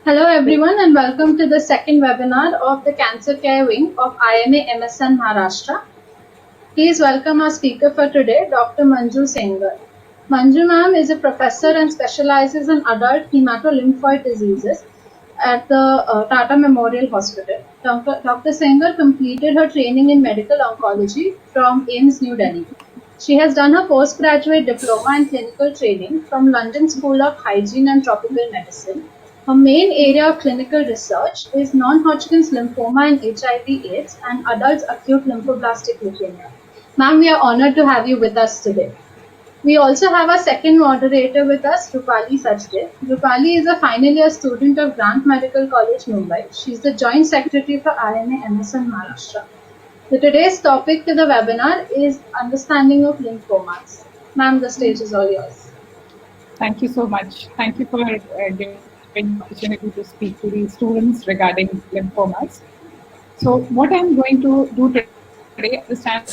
Hello everyone and welcome to the second webinar of the Cancer Care Wing of IMA MSN Maharashtra. Please welcome our speaker for today, Dr. Manju Sengar. Manju ma'am is a professor and specializes in adult hematolymphoid diseases at the Tata Memorial Hospital. Dr. Sengar completed her training in medical oncology from AIIMS, New Delhi. She has done her postgraduate diploma in clinical training from London School of Hygiene and Tropical Medicine. Her main area of clinical research is non-Hodgkin's lymphoma and HIV/AIDS and adults acute lymphoblastic leukemia. Ma'am, we are honored to have you with us today. We also have our second moderator with us, Rupali Sachdev. Rupali is a final year student of Grant Medical College, Mumbai. She is the Joint Secretary for IMA MSN Maharashtra. So today's topic to the webinar is understanding of lymphomas. Ma'am, the stage is all yours. Thank you so much. Thank you for giving the opportunity to speak to the students regarding lymphomas. So what I'm going to do today, understand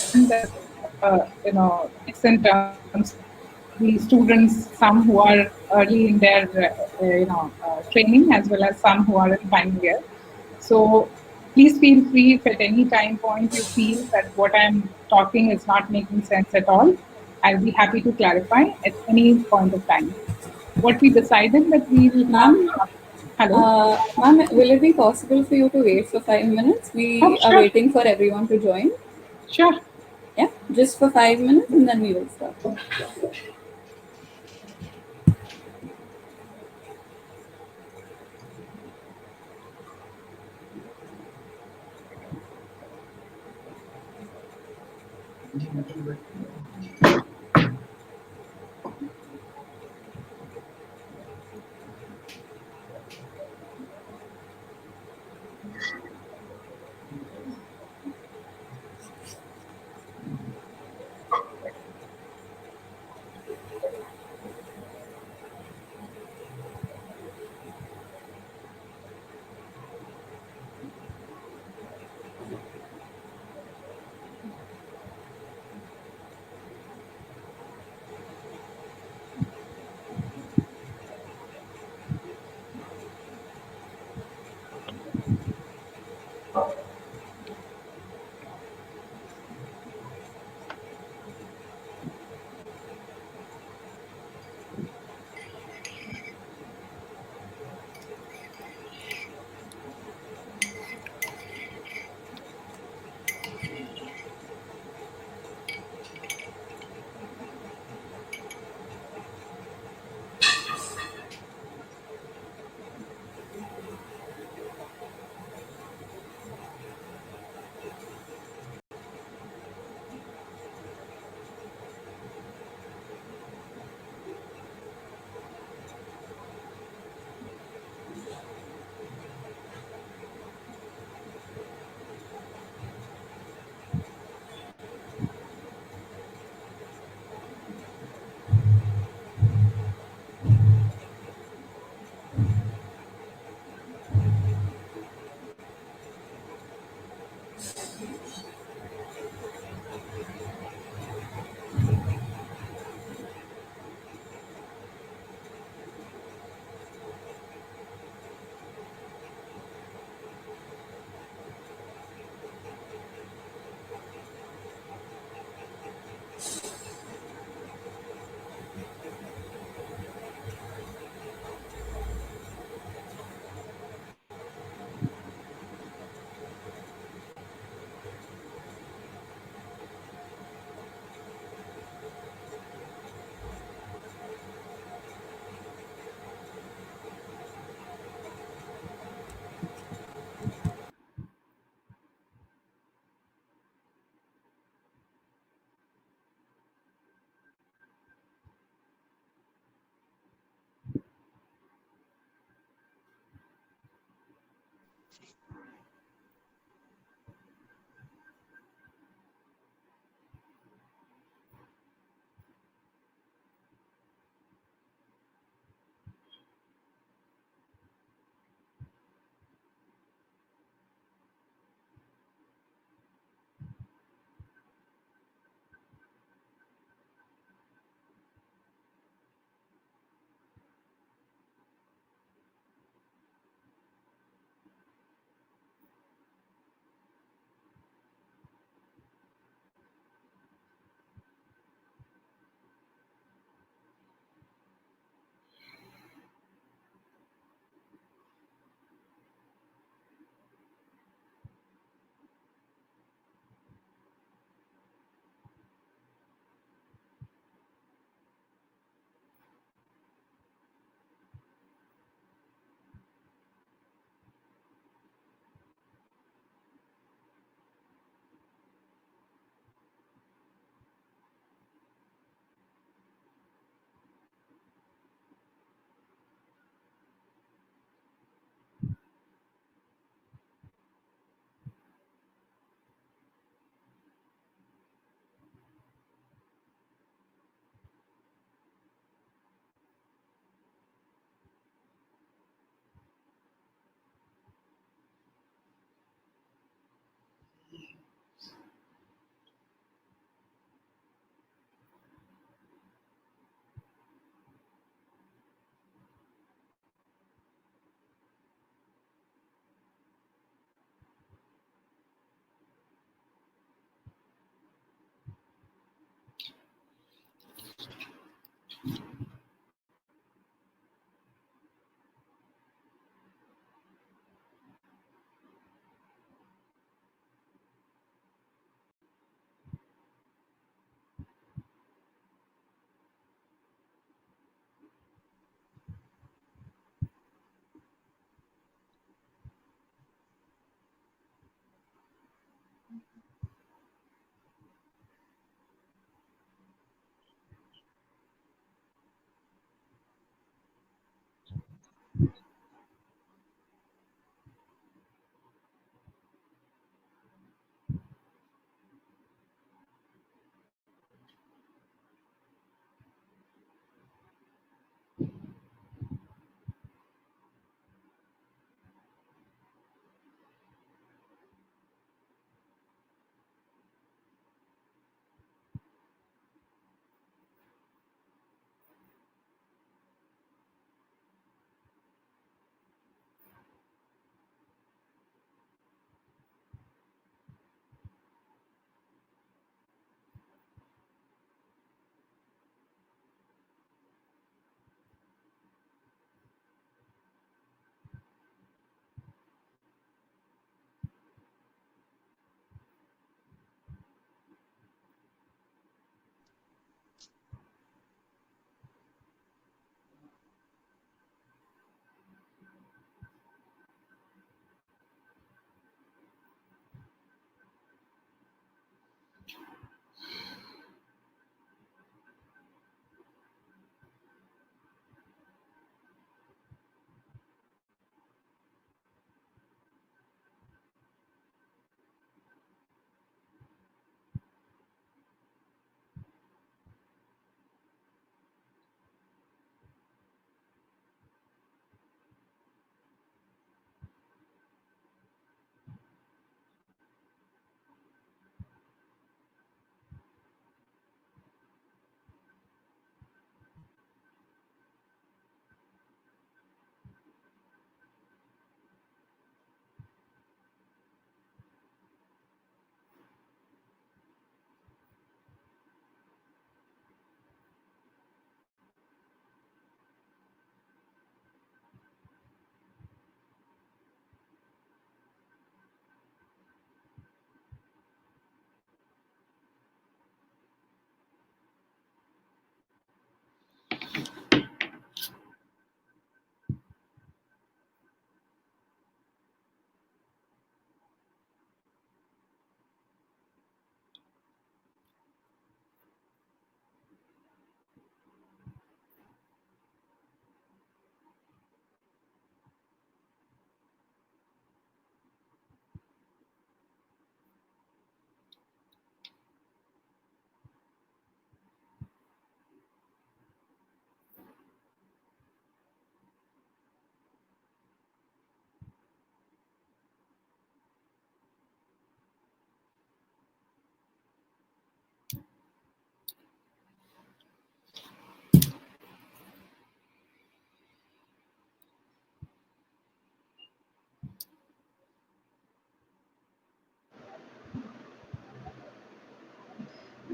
mix in terms of the students, some who are early in their training, as well as some who are in final year. So please feel free if at any time point you feel that what I'm talking is not making sense at all. I'll be happy to clarify at any point of time. What we decided that we will have. Hello. Ma'am, will it be possible for you to wait for 5 minutes? We are Sure. waiting for everyone to join. Sure. Yeah, just for 5 minutes and then we will start.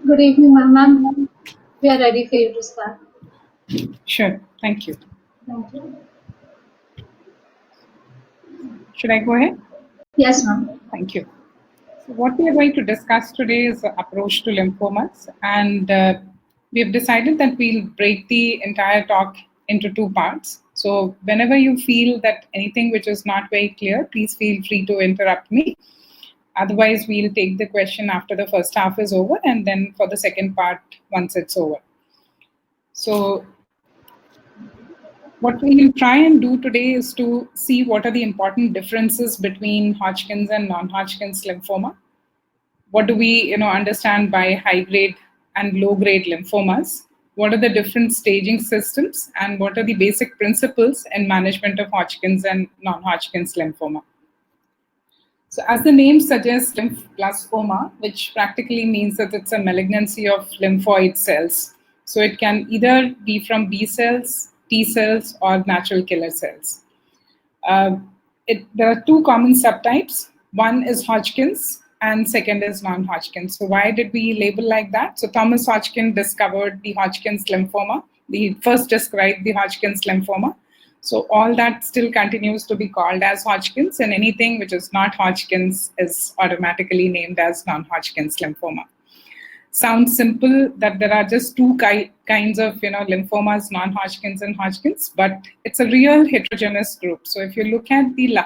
Good evening, ma'am. We are ready for you to start. Sure, thank you. Thank you. Should I go ahead? Yes, ma'am. Thank you. So what we are going to discuss today is the approach to lymphomas, and we have decided that we'll break the entire talk into two parts. So whenever you feel that anything which is not very clear, please feel free to interrupt me. Otherwise, we'll take the question after the first half is over, and then for the second part once it's over. So what we will try and do today is to see what are the important differences between Hodgkin's and non-Hodgkin's lymphoma. What do we understand by high-grade and low-grade lymphomas? What are the different staging systems, and what are the basic principles in management of Hodgkin's and non-Hodgkin's lymphoma? So as the name suggests, lymphoma, which practically means that it's a malignancy of lymphoid cells. So it can either be from B cells, T cells, or natural killer cells. There are two common subtypes. One is Hodgkin's and second is non-Hodgkin's. So why did we label like that? So Thomas Hodgkin discovered the Hodgkin's lymphoma. He first described the Hodgkin's lymphoma. So all that still continues to be called as Hodgkin's, and anything which is not Hodgkin's is automatically named as non-Hodgkin's lymphoma. Sounds simple that there are just two kinds of lymphomas, non-Hodgkin's and Hodgkin's, but it's a real heterogeneous group. So if you look at the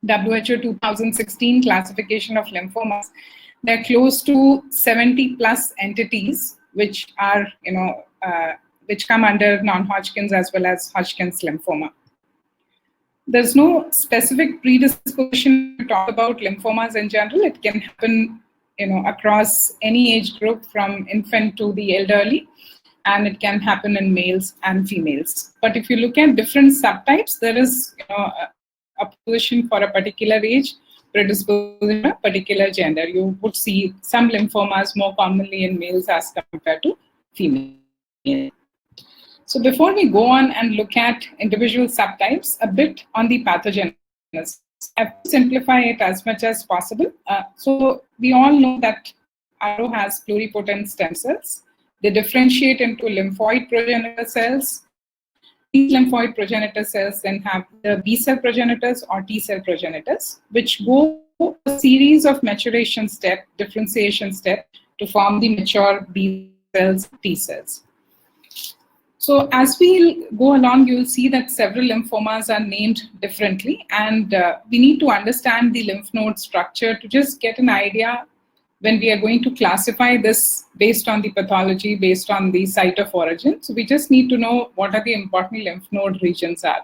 WHO 2016 classification of lymphomas, they're close to 70 plus entities which are which come under non-Hodgkin's as well as Hodgkin's lymphoma. There's no specific predisposition to talk about lymphomas in general. It can happen across any age group from infant to the elderly, and it can happen in males and females. But if you look at different subtypes, there is a position for a particular age, predisposition a particular gender. You would see some lymphomas more commonly in males as compared to females. So before we go on and look at individual subtypes, a bit on the pathogenesis. I have to simplify it as much as possible. So we all know that Arbor has pluripotent stem cells. They differentiate into lymphoid progenitor cells. These lymphoid progenitor cells then have the B cell progenitors or T cell progenitors, which go a series of maturation step, differentiation step to form the mature B cells, T cells. So as we go along, you'll see that several lymphomas are named differently, and we need to understand the lymph node structure to just get an idea when we are going to classify this based on the pathology, based on the site of origin. So we just need to know what are the important lymph node regions are.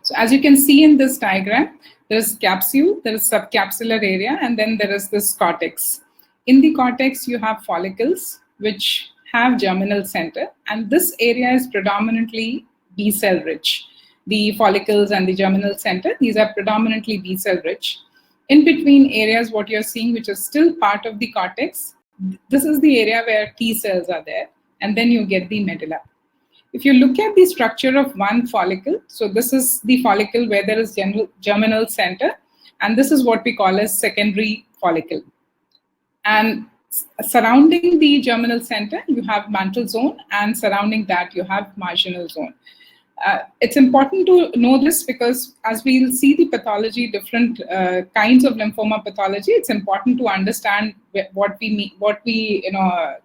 So as you can see in this diagram, there is capsule, there is subcapsular area, and then there is this cortex. In the cortex, you have follicles, which have germinal center, and this area is predominantly B cell rich. The follicles and the germinal center, these are predominantly B cell rich. In between areas, what you're seeing, which is still part of the cortex, this is the area where T cells are there, and then you get the medulla. If you look at the structure of one follicle, so this is the follicle where there is germinal center, and this is what we call as secondary follicle. And surrounding the germinal center, you have mantle zone, and surrounding that, you have marginal zone. It's important to know this because as we'll see the pathology, different kinds of lymphoma pathology, it's important to understand what we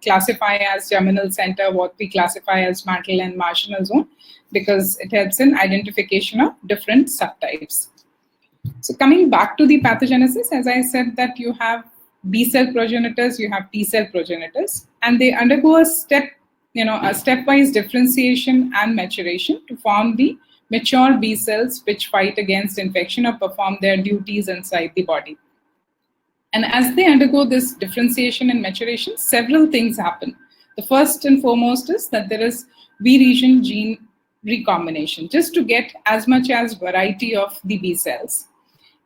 classify as germinal center, what we classify as mantle and marginal zone, because it helps in identification of different subtypes. So coming back to the pathogenesis, as I said that you have B cell progenitors, you have T cell progenitors, and they undergo a stepwise differentiation and maturation to form the mature B cells which fight against infection or perform their duties inside the body. And as they undergo this differentiation and maturation, several things happen. The first and foremost is that there is B region gene recombination, just to get as much as variety of the B cells.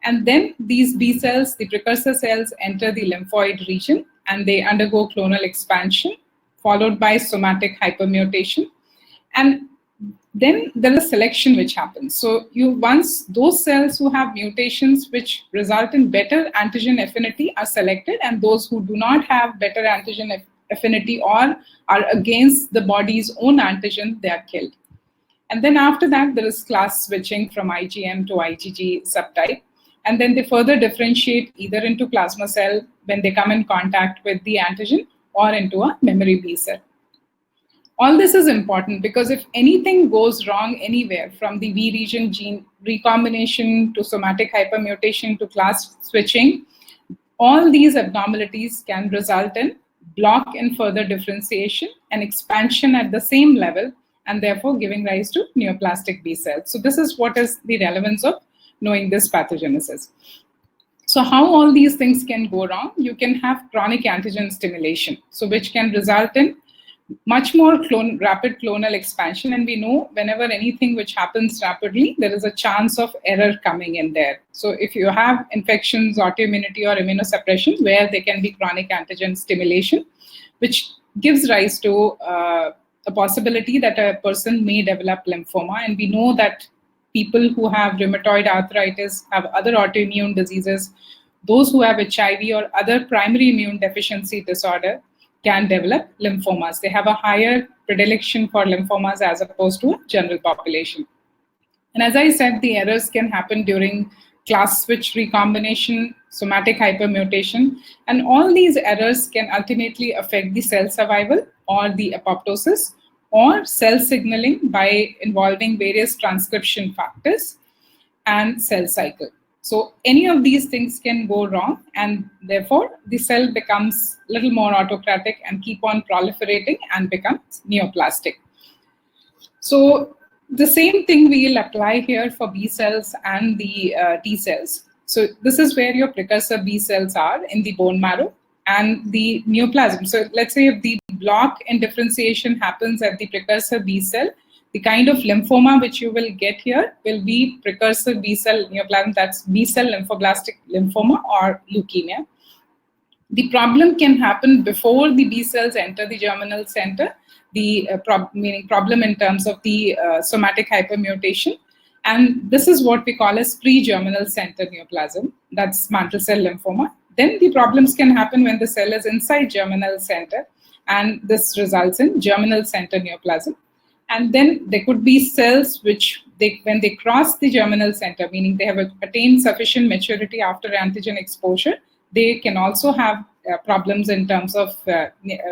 And then these B cells, the precursor cells, enter the lymphoid region and they undergo clonal expansion, followed by somatic hypermutation. And then there is selection which happens. So once those cells who have mutations which result in better antigen affinity are selected, and those who do not have better antigen affinity or are against the body's own antigen, they are killed. And then after that, there is class switching from IgM to IgG subtype. And then they further differentiate either into plasma cell when they come in contact with the antigen or into a memory B cell. All this is important because if anything goes wrong anywhere, from the V region gene recombination to somatic hypermutation to class switching, all these abnormalities can result in block in further differentiation and expansion at the same level, and therefore giving rise to neoplastic B cells. So this is what is the relevance of knowing this pathogenesis. So how all these things can go wrong? You can have chronic antigen stimulation, so which can result in much more rapid clonal expansion. And we know whenever anything which happens rapidly, there is a chance of error coming in there. So if you have infections, autoimmunity, or immunosuppression, where there can be chronic antigen stimulation, which gives rise to a possibility that a person may develop lymphoma. And we know that people who have rheumatoid arthritis, have other autoimmune diseases, those who have HIV or other primary immune deficiency disorder can develop lymphomas. They have a higher predilection for lymphomas as opposed to a general population. And as I said, the errors can happen during class switch recombination, somatic hypermutation, and all these errors can ultimately affect the cell survival or the apoptosis or cell signaling by involving various transcription factors and cell cycle. So any of these things can go wrong, and therefore the cell becomes a little more autocratic and keep on proliferating and becomes neoplastic. So the same thing we'll apply here for B cells and the T cells. So this is where your precursor B cells are in the bone marrow and the neoplasm. So let's say if the block in differentiation happens at the precursor B cell, the kind of lymphoma which you will get here will be precursor B cell neoplasm, that's B cell lymphoblastic lymphoma or leukemia. The problem can happen before the B cells enter the germinal center, the meaning problem in terms of the somatic hypermutation. And this is what we call as pre-germinal center neoplasm, that's mantle cell lymphoma. Then the problems can happen when the cell is inside germinal center, and this results in germinal center neoplasm. And then there could be cells which, when they cross the germinal center, meaning they have attained sufficient maturity after antigen exposure, they can also have problems in terms of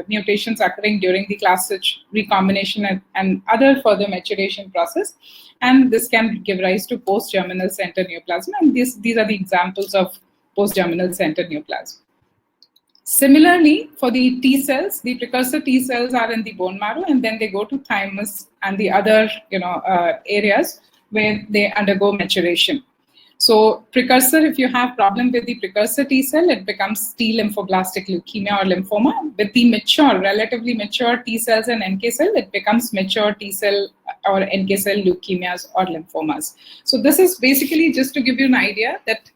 mutations occurring during the class switch recombination and other further maturation process. And this can give rise to post-germinal center neoplasm. And these are the examples of post-germinal center neoplasm. Similarly, for the T cells, the precursor T cells are in the bone marrow, and then they go to thymus and the other areas where they undergo maturation. So precursor, if you have problem with the precursor T cell, it becomes T lymphoblastic leukemia or lymphoma. With the mature, relatively mature T cells and NK cell, it becomes mature T cell or NK cell leukemias or lymphomas. So this is basically just to give you an idea that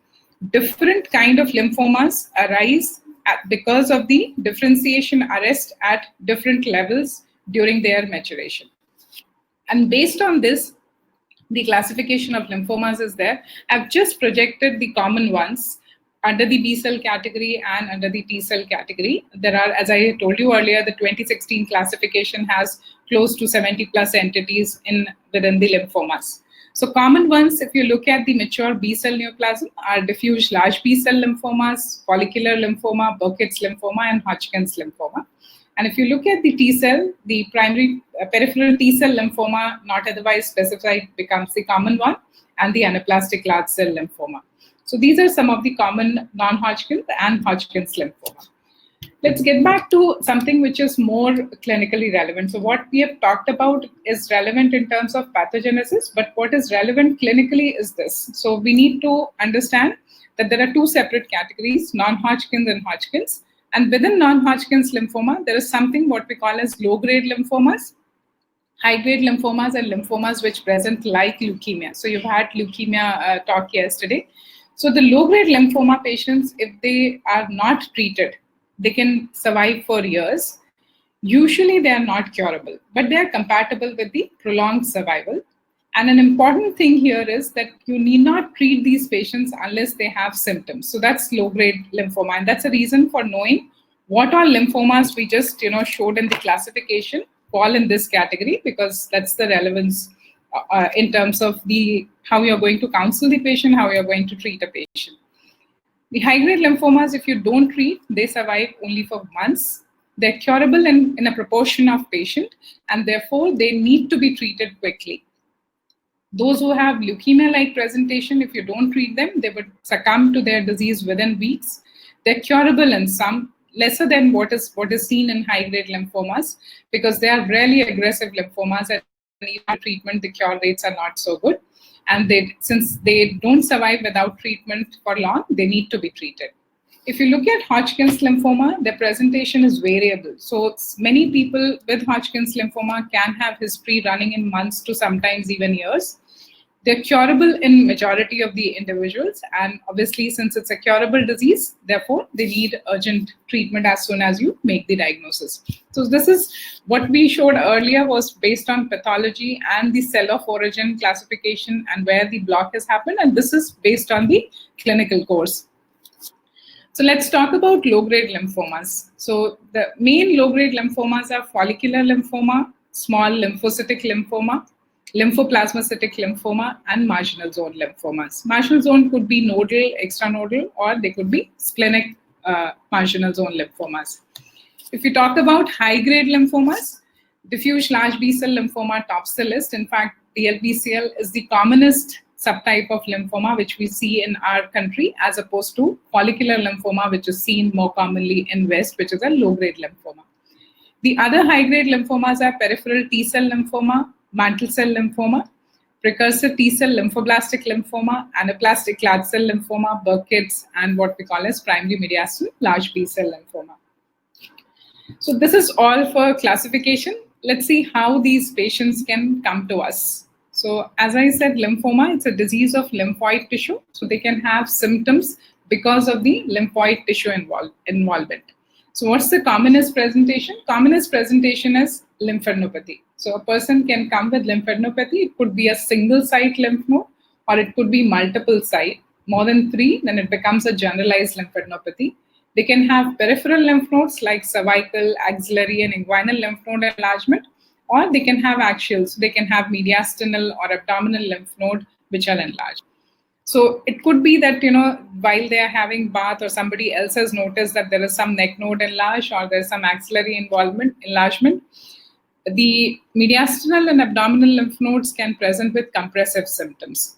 different kind of lymphomas arise because of the differentiation arrest at different levels during their maturation. And based on this, the classification of lymphomas is there. I've just projected the common ones under the B cell category and under the T cell category. There are, as I told you earlier, the 2016 classification has close to 70 plus entities within the lymphomas. So common ones, if you look at the mature B cell neoplasm, are diffuse large B cell lymphomas, follicular lymphoma, Burkitt's lymphoma, and Hodgkin's lymphoma. And if you look at the T cell, the primary peripheral T cell lymphoma, not otherwise specified, becomes the common one, and the anaplastic large cell lymphoma. So these are some of the common non-Hodgkin's and Hodgkin's lymphoma. Let's get back to something which is more clinically relevant. So what we have talked about is relevant in terms of pathogenesis, but what is relevant clinically is this. So we need to understand that there are two separate categories, non-Hodgkin's and Hodgkin's. And within non-Hodgkin's lymphoma, there is something what we call as low-grade lymphomas, high-grade lymphomas, and lymphomas which present like leukemia. So you've had leukemia talk yesterday. So the low-grade lymphoma patients, if they are not treated, they can survive for years. Usually they are not curable, but they are compatible with the prolonged survival. And an important thing here is that you need not treat these patients unless they have symptoms. So that's low-grade lymphoma. And that's a reason for knowing What are lymphomas? We just showed in the classification fall in this category because that's the relevance in terms of the how you're going to counsel the patient, how you're going to treat a patient. The high-grade lymphomas, if you don't treat, they survive only for months. They're curable in a proportion of patient, and therefore they need to be treated quickly. Those who have leukemia-like presentation, if you don't treat them, they would succumb to their disease within weeks. They're curable in some, lesser than what is seen in high-grade lymphomas, because they are rarely aggressive lymphomas, and even treatment, the cure rates are not so good. And since they don't survive without treatment for long, they need to be treated. If you look at Hodgkin's lymphoma, the presentation is variable. So many people with Hodgkin's lymphoma can have history running in months to sometimes even years. They're curable in majority of the individuals. And obviously, since it's a curable disease, therefore, they need urgent treatment as soon as you make the diagnosis. So this is what we showed earlier was based on pathology and the cell of origin classification and where the block has happened. And this is based on the clinical course. So let's talk about low-grade lymphomas. So the main low-grade lymphomas are follicular lymphoma, small lymphocytic lymphoma, lymphoplasmacytic lymphoma, and marginal zone lymphomas. Marginal zone could be nodal, extranodal, or they could be splenic marginal zone lymphomas. If you talk about high-grade lymphomas, diffuse large B-cell lymphoma tops the list. In fact, DLBCL is the commonest subtype of lymphoma which we see in our country, as opposed to follicular lymphoma, which is seen more commonly in West, which is a low-grade lymphoma. The other high-grade lymphomas are peripheral T-cell lymphoma, mantle cell lymphoma, precursor T-cell lymphoblastic lymphoma, anaplastic large cell lymphoma, Burkitt's, and what we call as primary mediastinal large B-cell lymphoma. So this is all for classification. Let's see how these patients can come to us. So as I said, lymphoma, it's a disease of lymphoid tissue. So they can have symptoms because of the lymphoid tissue involvement. So what's the commonest presentation? Commonest presentation is lymphadenopathy. So a person can come with lymphadenopathy. It could be a single site lymph node, or it could be multiple site, more than 3, then it becomes a generalized lymphadenopathy. They can have peripheral lymph nodes like cervical, axillary, and inguinal lymph node enlargement, or they can have axial. So they can have mediastinal or abdominal lymph node which are enlarged. So it could be that, while they are having bath or somebody else has noticed that there is some neck node enlarged or there's some axillary enlargement, the mediastinal and abdominal lymph nodes can present with compressive symptoms.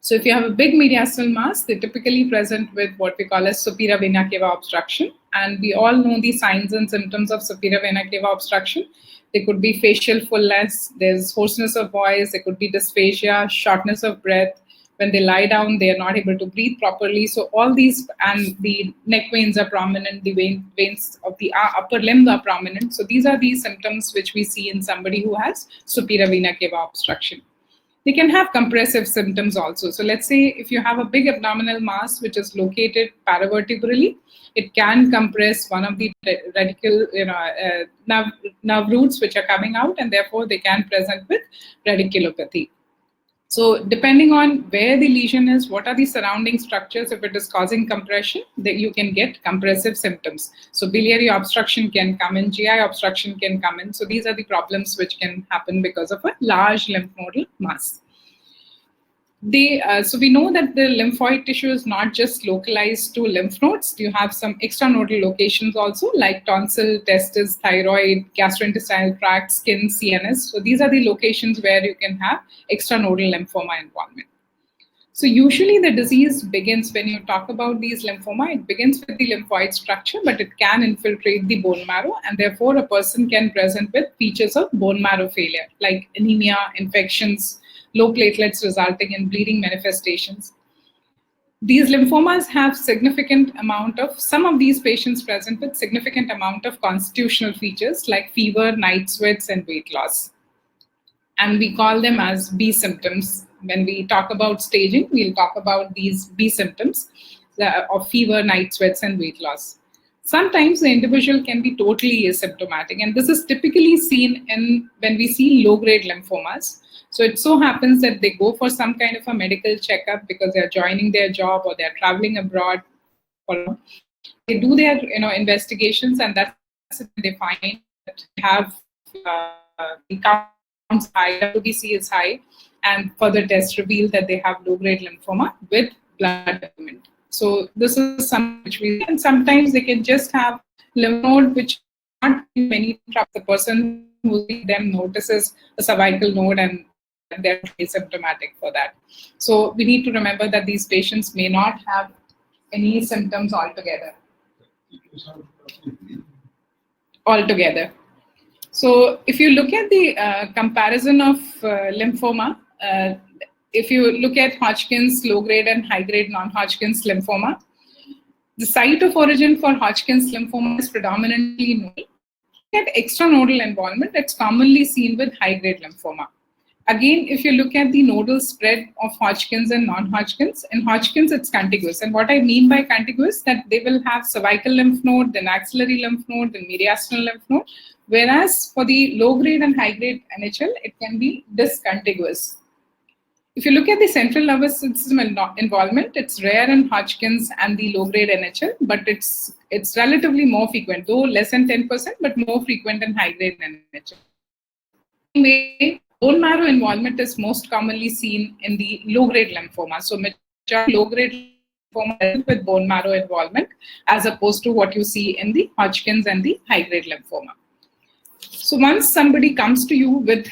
So if you have a big mediastinal mass, they typically present with what we call as superior vena cava obstruction. And we all know the signs and symptoms of superior vena cava obstruction. They could be facial fullness, there's hoarseness of voice, there could be dysphagia, shortness of breath. When they lie down, they are not able to breathe properly. So all these, and the neck veins are prominent, the veins of the upper limb are prominent. So these are the symptoms which we see in somebody who has superior vena cava obstruction. They can have compressive symptoms also. So let's say if you have a big abdominal mass which is located paravertebrally, it can compress one of the radical nerve roots which are coming out, and therefore they can present with radiculopathy. So depending on where the lesion is, what are the surrounding structures, if it is causing compression, then you can get compressive symptoms. So biliary obstruction can come in, GI obstruction can come in. So these are the problems which can happen because of a large lymph nodal mass. So we know that the lymphoid tissue is not just localized to lymph nodes. You have some extranodal locations also, like tonsil, testis, thyroid, gastrointestinal tract, skin, CNS. So these are the locations where you can have extranodal lymphoma involvement. So usually the disease begins, when you talk about these lymphoma, it begins with the lymphoid structure, but it can infiltrate the bone marrow, and therefore a person can present with features of bone marrow failure, like anemia, infections, low platelets resulting in bleeding manifestations. These lymphomas have some of these patients present with significant amount of constitutional features like fever, night sweats, and weight loss. And we call them as B symptoms. When we talk about staging, we'll talk about these B symptoms of fever, night sweats, and weight loss. Sometimes the individual can be totally asymptomatic, and this is typically seen when we see low-grade lymphomas. So it so happens that they go for some kind of a medical checkup because they're joining their job or they're traveling abroad for They do their investigations, and that's when they find that they have the counts high, WBC is high, and further tests reveal that they have low-grade lymphoma with blood development. So this is something which we see, and sometimes they can just have lymph node which not many trouble. The person who's seeing them notices a cervical node and they're asymptomatic for that. So we need to remember that these patients may not have any symptoms altogether. So if you look at the comparison of lymphoma, if you look at Hodgkin's low-grade and high-grade non-Hodgkin's lymphoma, the site of origin for Hodgkin's lymphoma is predominantly nodal. At extranodal involvement, it's commonly seen with high-grade lymphoma. Again, if you look at the nodal spread of Hodgkin's and non-Hodgkin's, in Hodgkin's it's contiguous. And what I mean by contiguous, that they will have cervical lymph node, then axillary lymph node, then mediastinal lymph node. Whereas for the low-grade and high-grade NHL, it can be discontiguous. If you look at the central nervous system involvement, it's rare in Hodgkin's and the low-grade NHL, but it's relatively more frequent, though less than 10%, but more frequent in high-grade NHL. Anyway, bone marrow involvement is most commonly seen in the low-grade lymphoma. So majority low-grade lymphoma with bone marrow involvement, as opposed to what you see in the Hodgkin's and the high-grade lymphoma. So once somebody comes to you with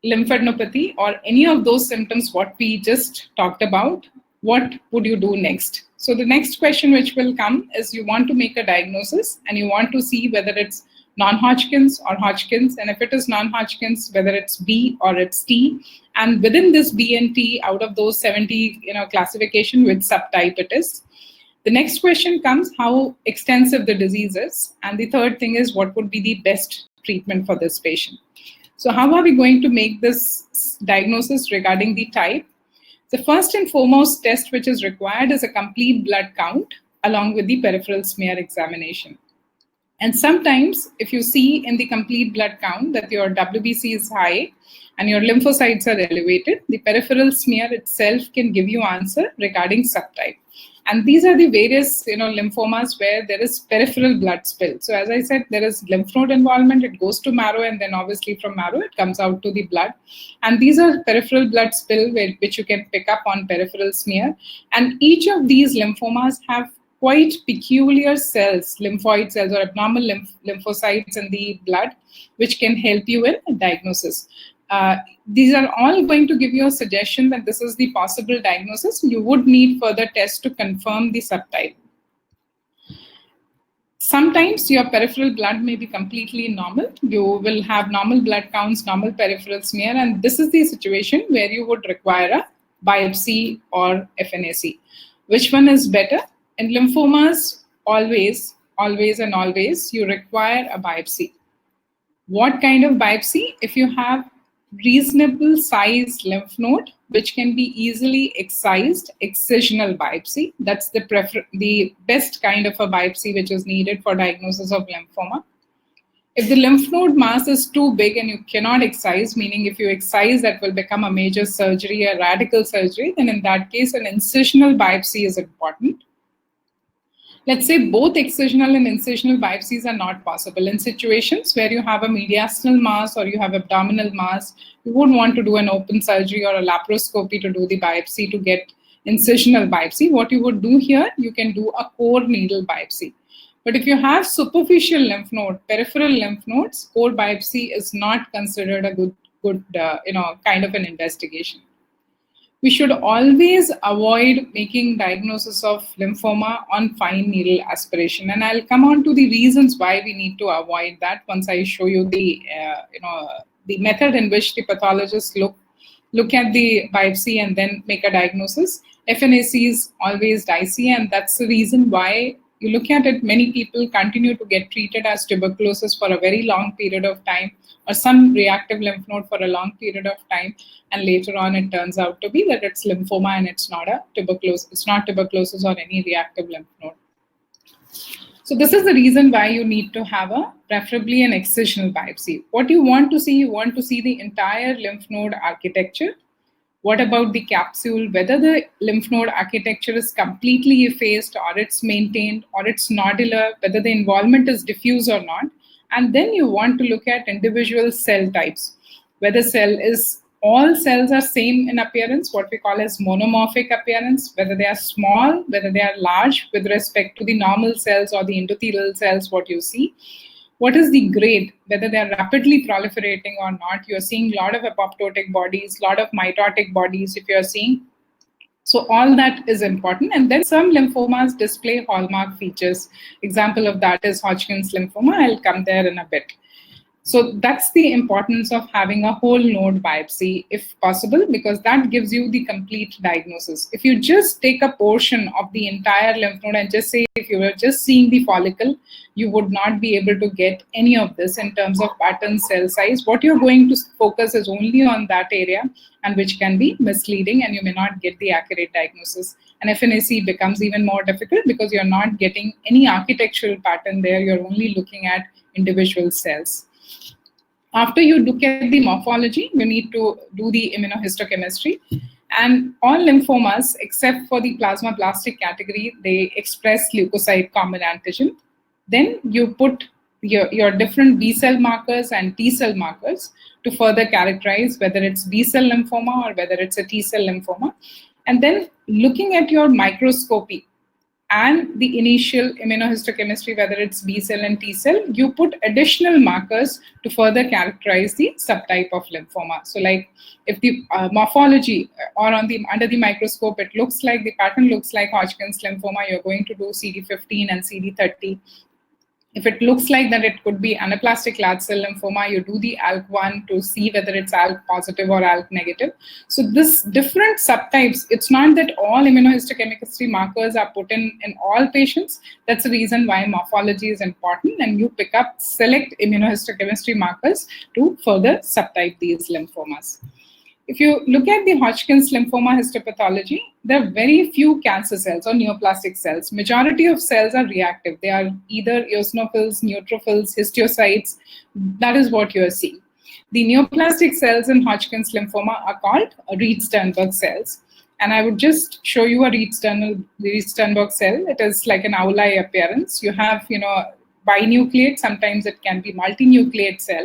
lymphadenopathy or any of those symptoms what we just talked about, what would you do next? So the next question which will come is you want to make a diagnosis and you want to see whether it's non-Hodgkin's or Hodgkin's, and if it is non-Hodgkin's, whether it's B or it's T, and within this B and T, out of those 70 classification, which subtype it is. The next question comes how extensive the disease is, and the third thing is what would be the best treatment for this patient. So how are we going to make this diagnosis regarding the type? The first and foremost test which is required is a complete blood count along with the peripheral smear examination. And sometimes if you see in the complete blood count that your WBC is high and your lymphocytes are elevated, the peripheral smear itself can give you answer regarding subtype. And these are the various lymphomas where there is peripheral blood spill. So as I said, there is lymph node involvement, it goes to marrow, and then obviously from marrow it comes out to the blood. And these are peripheral blood spill which you can pick up on peripheral smear. And each of these lymphomas have quite peculiar cells, lymphoid cells or abnormal lymphocytes in the blood, which can help you in diagnosis. These are all going to give you a suggestion that this is the possible diagnosis. You would need further tests to confirm the subtype. Sometimes your peripheral blood may be completely normal. You will have normal blood counts, normal peripheral smear, and this is the situation where you would require a biopsy or FNAC. Which one is better? In lymphomas, always, you require a biopsy. What kind of biopsy? If you have reasonable sized lymph node, which can be easily excised, excisional biopsy. That's the best kind of a biopsy which is needed for diagnosis of lymphoma. If the lymph node mass is too big and you cannot excise, meaning if you excise that will become a major surgery, a radical surgery, then in that case an incisional biopsy is important. Let's say both excisional and incisional biopsies are not possible. In situations where you have a mediastinal mass or you have abdominal mass, you wouldn't want to do an open surgery or a laparoscopy to do the biopsy to get incisional biopsy. What you would do here, you can do a core needle biopsy. But if you have superficial lymph node, peripheral lymph nodes, core biopsy is not considered a good kind of an investigation. We should always avoid making diagnosis of lymphoma on fine needle aspiration. And I'll come on to the reasons why we need to avoid that once I show you the method in which the pathologists look at the biopsy and then make a diagnosis. FNAC is always dicey, and that's the reason why you look at it, many people continue to get treated as tuberculosis for a very long period of time, or some reactive lymph node for a long period of time, and later on it turns out to be that it's lymphoma and it's not tuberculosis or any reactive lymph node. So this is the reason why you need to have preferably an excisional biopsy. What you want to see the entire lymph node architecture. What about the capsule? Whether the lymph node architecture is completely effaced or it's maintained or it's nodular, whether the involvement is diffuse or not. And then you want to look at individual cell types, whether all cells are same in appearance, what we call as monomorphic appearance, whether they are small, whether they are large with respect to the normal cells or the endothelial cells, what you see. What is the grade, whether they are rapidly proliferating or not. You're seeing a lot of apoptotic bodies, a lot of mitotic bodies if you're seeing. So all that is important. And then some lymphomas display hallmark features. Example of that is Hodgkin's lymphoma. I'll come there in a bit. So that's the importance of having a whole node biopsy, if possible, because that gives you the complete diagnosis. If you just take a portion of the entire lymph node and just say, if you were just seeing the follicle, you would not be able to get any of this in terms of pattern, cell size. What you're going to focus is only on that area, and which can be misleading, and you may not get the accurate diagnosis. And FNAC becomes even more difficult because you're not getting any architectural pattern there. You're only looking at individual cells. After you look at the morphology, you need to do the immunohistochemistry. And all lymphomas, except for the plasmablastic category, they express leukocyte common antigen. Then you put your different B cell markers and T cell markers to further characterize whether it's B cell lymphoma or whether it's a T cell lymphoma. And then looking at your microscopy and the initial immunohistochemistry, whether it's B cell and T cell, you put additional markers to further characterize the subtype of lymphoma. So like if the morphology or under the microscope, it looks like, the pattern looks like Hodgkin's lymphoma, you're going to do CD15 and CD30. If it looks like that it could be anaplastic large cell lymphoma, you do the ALK1 to see whether it's ALK positive or ALK negative. So this different subtypes, it's not that all immunohistochemistry markers are put in all patients. That's the reason why morphology is important, and you pick up select immunohistochemistry markers to further subtype these lymphomas. If you look at the Hodgkin's lymphoma histopathology, there are very few cancer cells or neoplastic cells. Majority of cells are reactive. They are either eosinophils, neutrophils, histiocytes. That is what you are seeing. The neoplastic cells in Hodgkin's lymphoma are called Reed-Sternberg cells. And I would just show you a Reed-Sternberg cell. It is like an owl-eye appearance. You have, binucleate. Sometimes it can be multinucleate cell.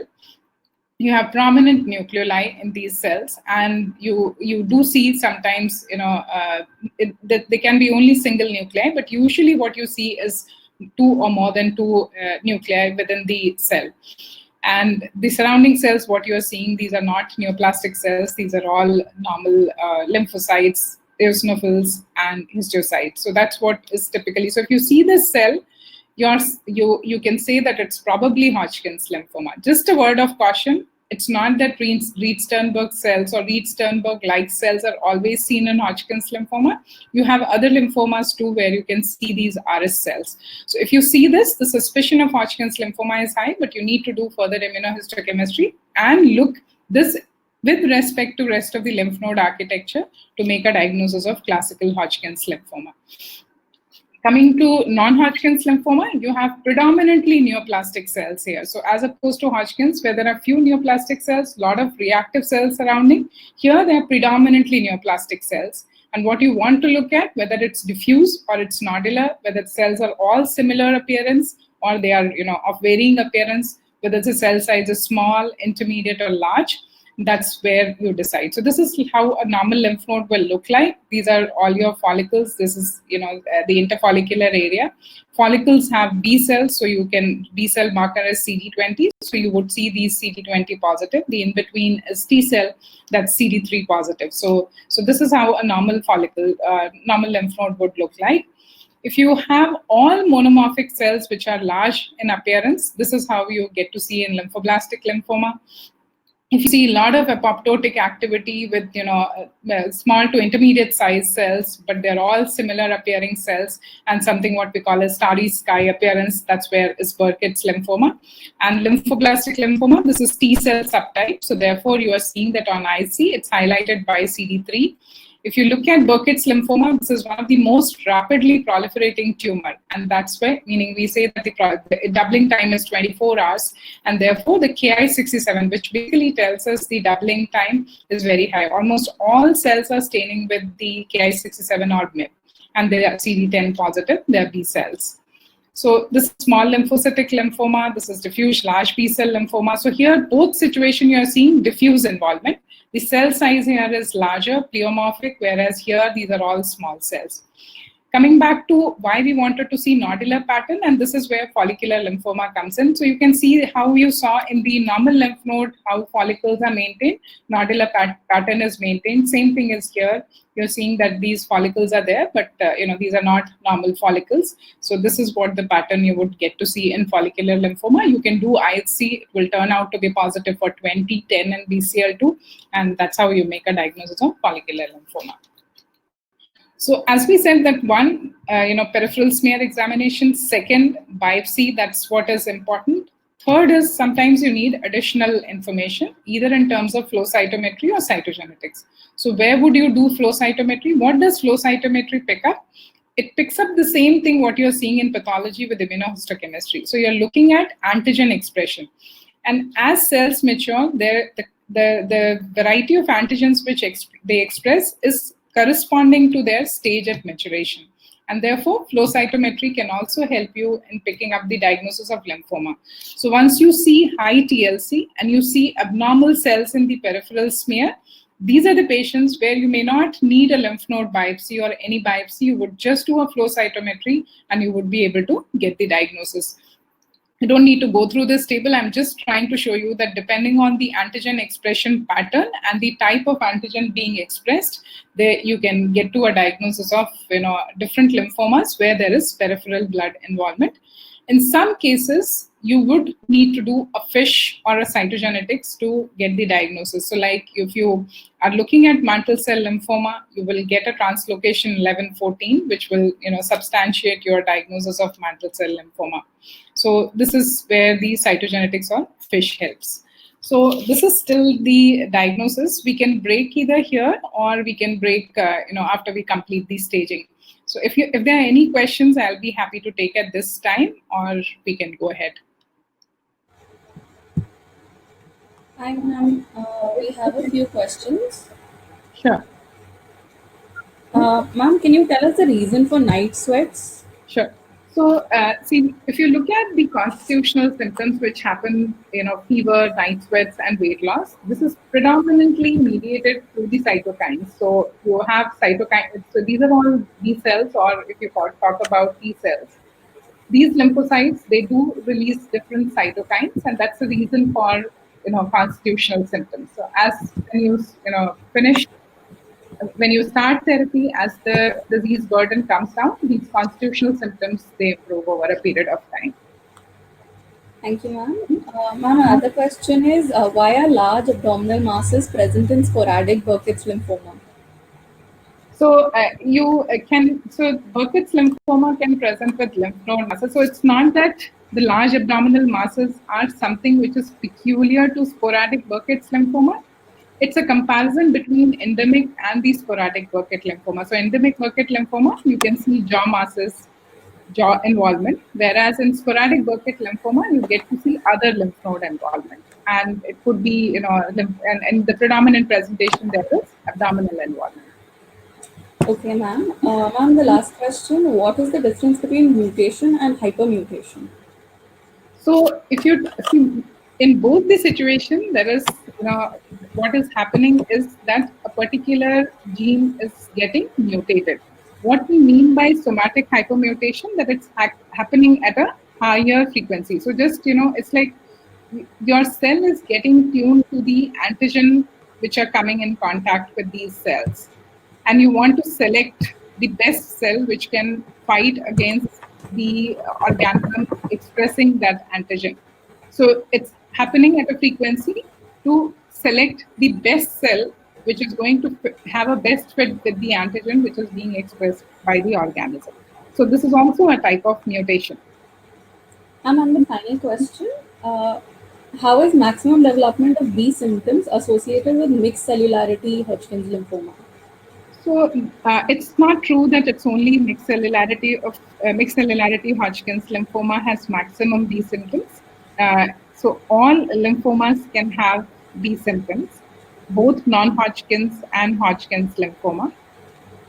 You have prominent nucleoli in these cells, and you do see sometimes, they can be only single nuclei, but usually what you see is two or more than two nuclei within the cell. And the surrounding cells, what you're seeing, these are not neoplastic cells. These are all normal lymphocytes, eosinophils, and histiocytes. So that's what is typically. So if you see this cell, you can say that it's probably Hodgkin's lymphoma. Just a word of caution, it's not that Reed-Sternberg cells or Reed-Sternberg-like cells are always seen in Hodgkin's lymphoma. You have other lymphomas too where you can see these RS cells. So if you see this, the suspicion of Hodgkin's lymphoma is high, but you need to do further immunohistochemistry and look this with respect to rest of the lymph node architecture to make a diagnosis of classical Hodgkin's lymphoma. Coming to non-Hodgkin's lymphoma, you have predominantly neoplastic cells here. So as opposed to Hodgkin's, where there are few neoplastic cells, a lot of reactive cells surrounding, here they are predominantly neoplastic cells. And what you want to look at, whether it's diffuse or it's nodular, whether the cells are all similar appearance or they are of varying appearance, whether the cell size is small, intermediate, or large, that's where you decide. So this is how a normal lymph node will look like. These are all your follicles. This is, the interfollicular area. Follicles have B cells, so you can, B cell marker is CD20, so you would see these CD20 positive. The in-between is T cell, that's CD3 positive. So this is how a normal follicle, normal lymph node would look like. If you have all monomorphic cells which are large in appearance, this is how you get to see in lymphoblastic lymphoma. If you see a lot of apoptotic activity with, small to intermediate size cells, but they're all similar appearing cells, and something what we call a starry sky appearance, that's where is Burkitt's lymphoma. And lymphoblastic lymphoma, this is T cell subtype. So therefore you are seeing that on IC, it's highlighted by CD3. If you look at Burkitt's lymphoma, this is one of the most rapidly proliferating tumor. And that's why, meaning we say that the doubling time is 24 hours. And therefore, the Ki-67, which basically tells us the doubling time is very high. Almost all cells are staining with the Ki-67 or MIP. And they are CD10 positive, they are B cells. So this is small lymphocytic lymphoma, this is diffuse large B-cell lymphoma. So here, both situation you are seeing diffuse involvement. The cell size here is larger, pleomorphic, whereas here these are all small cells. Coming back to why we wanted to see nodular pattern, and this is where follicular lymphoma comes in. So you can see how you saw in the normal lymph node, how follicles are maintained, nodular pattern is maintained. Same thing is here. You're seeing that these follicles are there, but these are not normal follicles. So this is what the pattern you would get to see in follicular lymphoma. You can do IHC, it will turn out to be positive for 20, 10, and BCL2, and that's how you make a diagnosis of follicular lymphoma. So as we said that one, peripheral smear examination, second, biopsy, that's what is important. Third is sometimes you need additional information, either in terms of flow cytometry or cytogenetics. So where would you do flow cytometry? What does flow cytometry pick up? It picks up the same thing what you're seeing in pathology with immunohistochemistry. So you're looking at antigen expression. And as cells mature, the variety of antigens which they express is corresponding to their stage of maturation. And therefore, flow cytometry can also help you in picking up the diagnosis of lymphoma. So once you see high TLC and you see abnormal cells in the peripheral smear, these are the patients where you may not need a lymph node biopsy or any biopsy. You would just do a flow cytometry and you would be able to get the diagnosis. You don't need to go through this table. I'm just trying to show you that depending on the antigen expression pattern and the type of antigen being expressed, you can get to a diagnosis of different lymphomas where there is peripheral blood involvement. In some cases, you would need to do a FISH or a cytogenetics to get the diagnosis. So like if you are looking at mantle cell lymphoma, you will get a translocation 1114, which will substantiate your diagnosis of mantle cell lymphoma. So this is where the cytogenetics or FISH helps. So this is still the diagnosis. We can break either here or we can break after we complete the staging. So if there are any questions, I'll be happy to take at this time, or we can go ahead. Hi, ma'am. We have a few questions. Sure. Ma'am, can you tell us the reason for night sweats? Sure. So, see, if you look at the constitutional symptoms which happen, fever, night sweats, and weight loss, this is predominantly mediated through the cytokines. So, you have cytokines. So, these are all B cells, or if you talk about T cells. These lymphocytes, they do release different cytokines, and that's the reason for constitutional symptoms. So, as when you finish. When you start therapy, as the disease burden comes down, these constitutional symptoms, they improve over a period of time. Thank you, ma'am. Ma'am, another question is, why are large abdominal masses present in sporadic Burkitt's lymphoma? So Burkitt's lymphoma can present with lymph node masses. So it's not that the large abdominal masses are something which is peculiar to sporadic Burkitt's lymphoma. It's a comparison between endemic and the sporadic Burkitt lymphoma. So endemic Burkitt lymphoma, you can see jaw masses, jaw involvement, whereas in sporadic Burkitt lymphoma, you get to see other lymph node involvement. And it could be, and the predominant presentation there is abdominal involvement. Okay, ma'am. Ma'am, the last question, what is the difference between mutation and hypermutation? So if you see, in both the situation, there is, what is happening is that a particular gene is getting mutated. What we mean by somatic hypermutation, that it's happening at a higher frequency. So just, it's like your cell is getting tuned to the antigen which are coming in contact with these cells. And you want to select the best cell which can fight against the organism expressing that antigen. So it's happening at a frequency to select the best cell which is going to have a best fit with the antigen which is being expressed by the organism. So this is also a type of mutation. And the final question, how is maximum development of these symptoms associated with mixed cellularity Hodgkin's lymphoma? So it's not true that it's only mixed cellularity Hodgkin's lymphoma has maximum B symptoms. So all lymphomas can have B symptoms, both non-Hodgkin's and Hodgkin's lymphoma.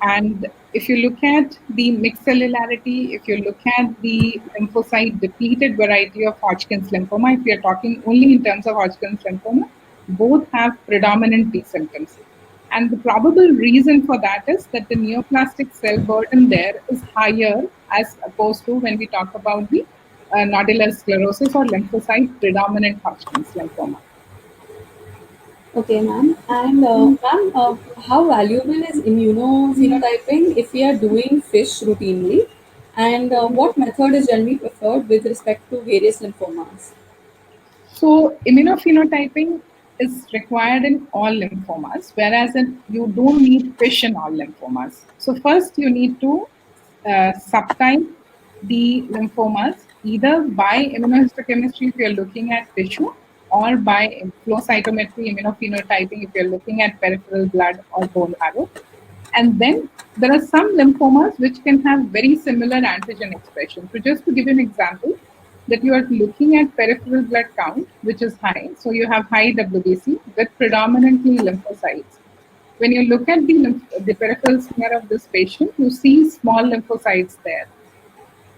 And if you look at the mixed cellularity, if you look at the lymphocyte depleted variety of Hodgkin's lymphoma, if we are talking only in terms of Hodgkin's lymphoma, both have predominant B symptoms. And the probable reason for that is that the neoplastic cell burden there is higher as opposed to when we talk about the nodular sclerosis or lymphocyte predominant Hodgkin's lymphoma. Okay, ma'am. And ma'am, how valuable is immunophenotyping if we are doing FISH routinely? And what method is generally preferred with respect to various lymphomas? So immunophenotyping is required in all lymphomas, whereas you don't need FISH in all lymphomas. So first you need to subtype the lymphomas either by immunohistochemistry if you're looking at tissue, or by flow cytometry immunophenotyping if you're looking at peripheral blood or bone marrow. And then there are some lymphomas which can have very similar antigen expression. So just to give you an example, that you are looking at peripheral blood count, which is high. So you have high WBC with predominantly lymphocytes. When you look at the peripheral smear of this patient, you see small lymphocytes there.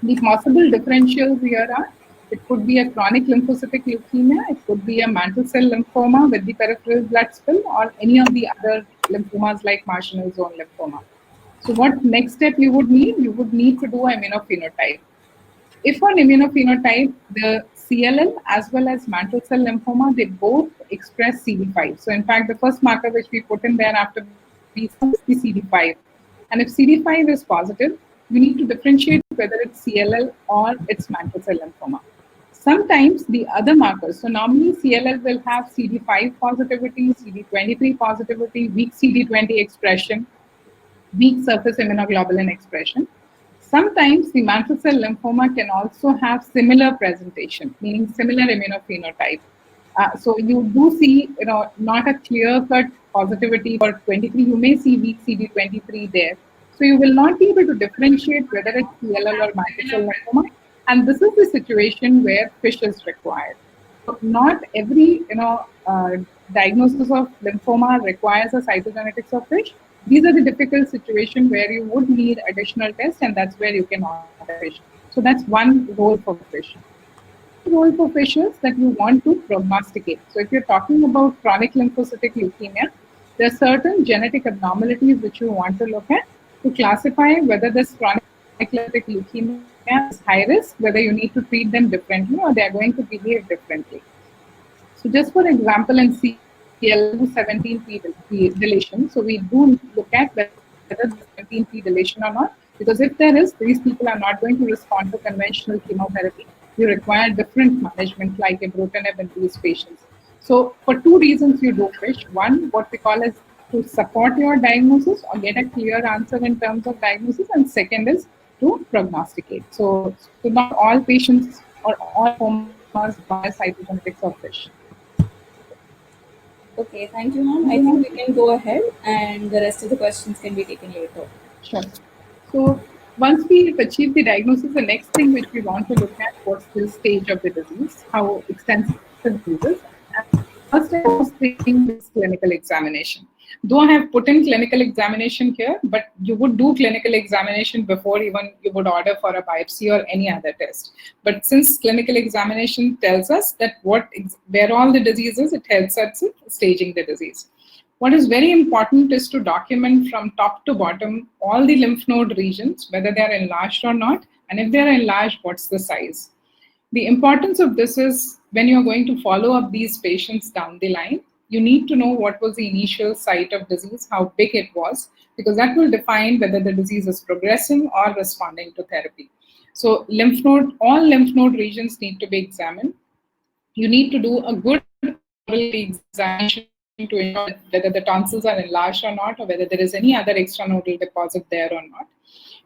The possible differentials here are, it could be a chronic lymphocytic leukemia, it could be a mantle cell lymphoma with the peripheral blood spill, or any of the other lymphomas like marginal zone lymphoma. So what next step you would need? You would need to do an immunophenotype. If on immunophenotype, the CLL as well as mantle cell lymphoma, they both express CD5. So in fact, the first marker which we put in there after B is the CD5. And if CD5 is positive, you need to differentiate whether it's CLL or it's mantle cell lymphoma. Sometimes the other markers, so normally CLL will have CD5 positivity, CD23 positivity, weak CD20 expression, weak surface immunoglobulin expression. Sometimes the mantle cell lymphoma can also have similar presentation, meaning similar immunophenotype. So you do see, not a clear-cut positivity for 23. You may see weak CD23 there. So you will not be able to differentiate whether it's CLL or mantle cell lymphoma. And this is the situation where FISH is required. So not every, diagnosis of lymphoma requires a cytogenetics of FISH. These are the difficult situations where you would need additional tests, and that's where you can order FISH. So that's one role for FISH. Role for FISH is that you want to prognosticate. So if you're talking about chronic lymphocytic leukemia, there are certain genetic abnormalities which you want to look at to classify whether this chronic lymphocytic leukemia is high risk, whether you need to treat them differently or they are going to behave differently. So just for example, in CL17P deletion, so we do look at whether the 17P deletion or not, because if there is, these people are not going to respond to conventional chemotherapy. You require different management like ibrutinib in these patients. So for two reasons you do FISH. One, what we call as to support your diagnosis or get a clear answer in terms of diagnosis, and second is to prognosticate. So not all patients or all lymphomas require cytogenetics of FISH. Okay, thank you, ma'am. I think we can go ahead and the rest of the questions can be taken later. Sure. So once we've achieved the diagnosis, the next thing which we want to look at, what's the stage of the disease, how extensive the disease is. And first and foremost thing is clinical examination. Though I have put in clinical examination here, but you would do clinical examination before even you would order for a biopsy or any other test. But since clinical examination tells us that where all the disease is, it helps us in staging the disease. What is very important is to document from top to bottom all the lymph node regions, whether they are enlarged or not, and if they are enlarged, what's the size. The importance of this is when you're going to follow up these patients down the line, you need to know what was the initial site of disease, how big it was, because that will define whether the disease is progressing or responding to therapy. So all lymph node regions need to be examined. You need to do a good examination to ensure whether the tonsils are enlarged or not, or whether there is any other extranodal deposit there or not.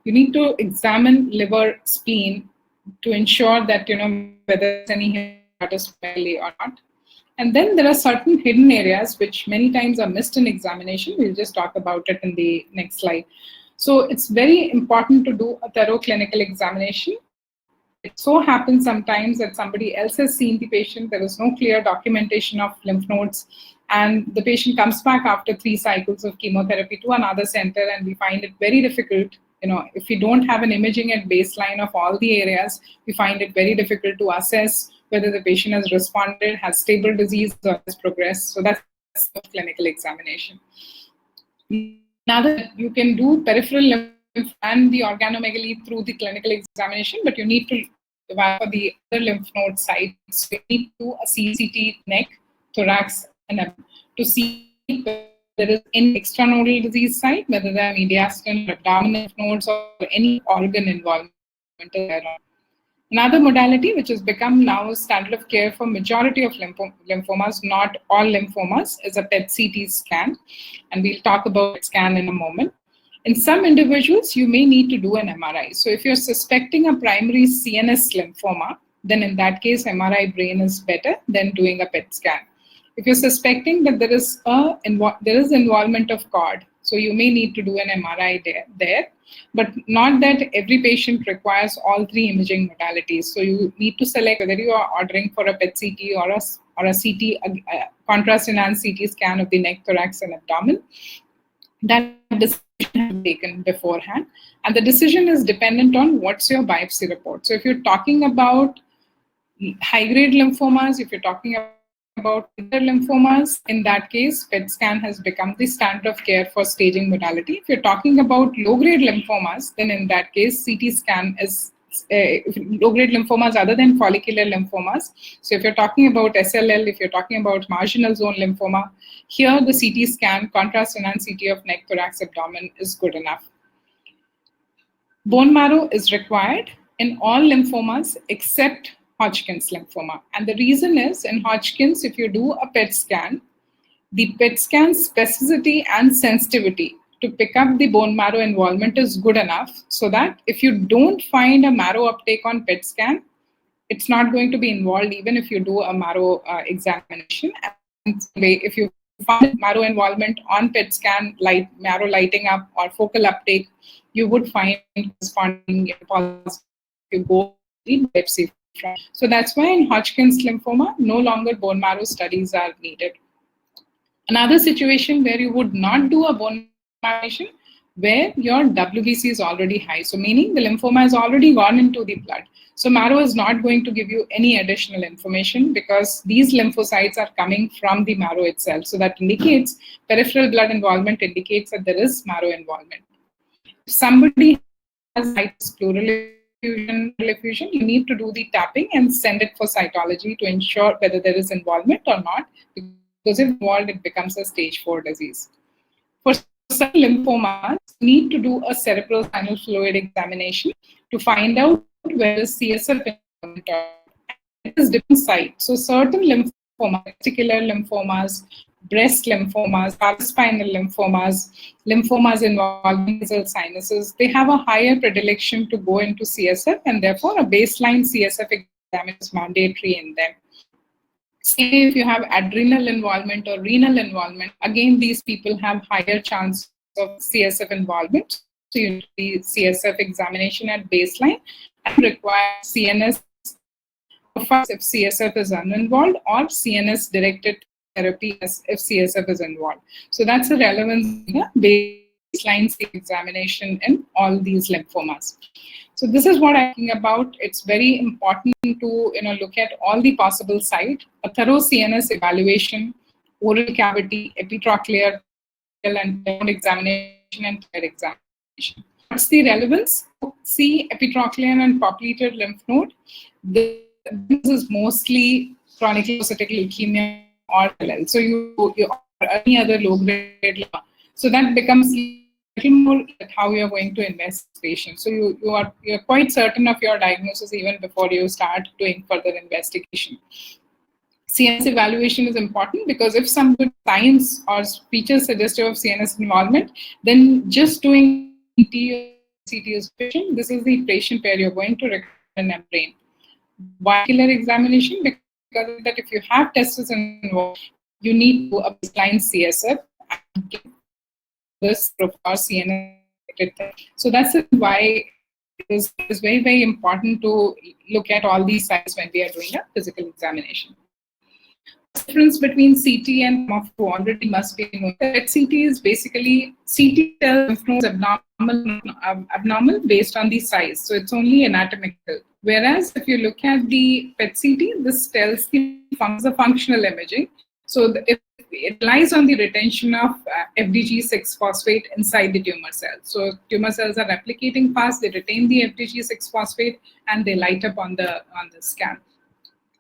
You need to examine liver, spleen to ensure that whether there's any hepatitis or not. And then there are certain hidden areas which many times are missed in examination. We'll just talk about it in the next slide. So it's very important to do a thorough clinical examination. It so happens sometimes that somebody else has seen the patient, there is no clear documentation of lymph nodes, and the patient comes back after 3 cycles of chemotherapy to another center, and we find it very difficult. If we don't have an imaging at baseline of all the areas, we find it very difficult to assess whether the patient has responded, has stable disease, or has progressed. So that's the clinical examination. Another, you can do peripheral lymph and the organomegaly through the clinical examination, but you need to evaluate for the other lymph node sites. So you need to do a CCT neck, thorax, and abdomen to see whether there is any extranodal disease site, whether there are mediastinal, abdominal lymph nodes, or any organ involvement there. Another modality which has become now standard of care for majority of lymphomas, not all lymphomas, is a PET-CT scan, and we'll talk about scan in a moment. In some individuals, you may need to do an MRI. So if you're suspecting a primary CNS lymphoma, then in that case, MRI brain is better than doing a PET scan. If you're suspecting that there is involvement of cord, so you may need to do an MRI there, but not that every patient requires all 3 imaging modalities. So you need to select whether you are ordering for a PET-CT or a CT, a contrast-enhanced CT scan of the neck, thorax, and abdomen. That decision has to be taken beforehand, and the decision is dependent on what's your biopsy report. So if you're talking about high-grade lymphomas, if you're talking about other lymphomas, in that case, PET scan has become the standard of care for staging modality. If you're talking about low-grade lymphomas, then in that case, CT scan is low-grade lymphomas other than follicular lymphomas. So if you're talking about SLL, if you're talking about marginal zone lymphoma, here the CT scan, contrast-enhanced CT of neck, thorax, abdomen is good enough. Bone marrow is required in all lymphomas except Hodgkin's lymphoma. And the reason is, in Hodgkin's, if you do a PET scan, the PET scan specificity and sensitivity to pick up the bone marrow involvement is good enough so that if you don't find a marrow uptake on PET scan, it's not going to be involved even if you do a marrow examination. And if you find marrow involvement on PET scan, marrow lighting up or focal uptake, you would find corresponding positive if you go the biopsy. So that's why in Hodgkin's lymphoma, no longer bone marrow studies are needed. Another situation where you would not do a bone marrow, where your WBC is already high. So meaning the lymphoma has already gone into the blood. So marrow is not going to give you any additional information because these lymphocytes are coming from the marrow itself. So that indicates peripheral blood involvement indicates that there is marrow involvement. If somebody has pleural effusion, you need to do the tapping and send it for cytology to ensure whether there is involvement or not, because if involved, it becomes a stage 4 disease. For some lymphomas, you need to do a cerebral spinal fluid examination to find out where is CSF involvement. It is different sites. So certain lymphomas, particular lymphomas, breast lymphomas, paraspinal lymphomas, lymphomas involving nasal sinuses, they have a higher predilection to go into CSF, and therefore a baseline CSF examination is mandatory in them. Say if you have adrenal involvement or renal involvement, again, these people have higher chance of CSF involvement. So you need the CSF examination at baseline and require CNS if CSF is uninvolved or CNS directed therapy if CSF is involved. So that's the relevance of the baseline examination in all these lymphomas. So this is what I'm talking about. It's very important to look at all the possible sites, a thorough CNS evaluation, oral cavity, epitrochlear, and bone examination and tear examination. What's the relevance? See epitrochlear and popliteal lymph node. This is mostly chronic lymphocytic leukemia or LL. So you or any other low-grade lymphoma. So that becomes a little more at how you're going to invest patients. So you're quite certain of your diagnosis even before you start doing further investigation. CNS evaluation is important because if some good signs or features suggestive of CNS involvement, then just doing CT is sufficient. This is the patient where you're going to require a brain. Vascular examination, because because that if you have testis involved, you need to do a baseline CSF and give this profile CNS. So that's why it is very, very important to look at all these sites when we are doing a physical examination. What's the difference between CT and some of you already must be knowing that CT is basically CT tells lymph nodes abnormal based on the size. So it's only anatomical. Whereas if you look at the PET CT, this tells the functional imaging. So it relies on the retention of FDG6 phosphate inside the tumor cells. So tumor cells are replicating fast, they retain the FDG6 phosphate and they light up on the scan.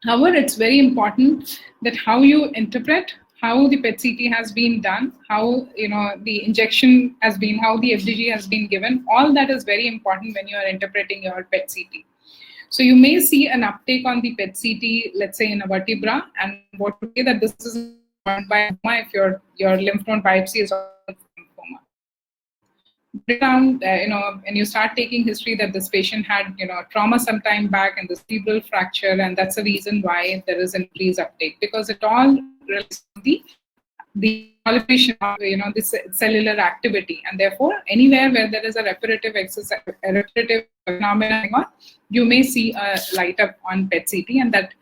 However, it's very important that how you interpret how the PET CT has been done, how the injection has been, how the FDG has been given. All that is very important when you are interpreting your PET CT. So you may see an uptake on the PET CT, let's say in a vertebra, and what would say that this is by if your lymph node biopsy is lymphoma. Around, when you start taking history that this patient had, trauma some time back and the cerebral fracture, and that's the reason why there is increased uptake, because it all relates to the proliferation of, this cellular activity, and therefore anywhere where there is a repetitive exercise, a repetitive phenomenon, you may see a light up on PET CT, and that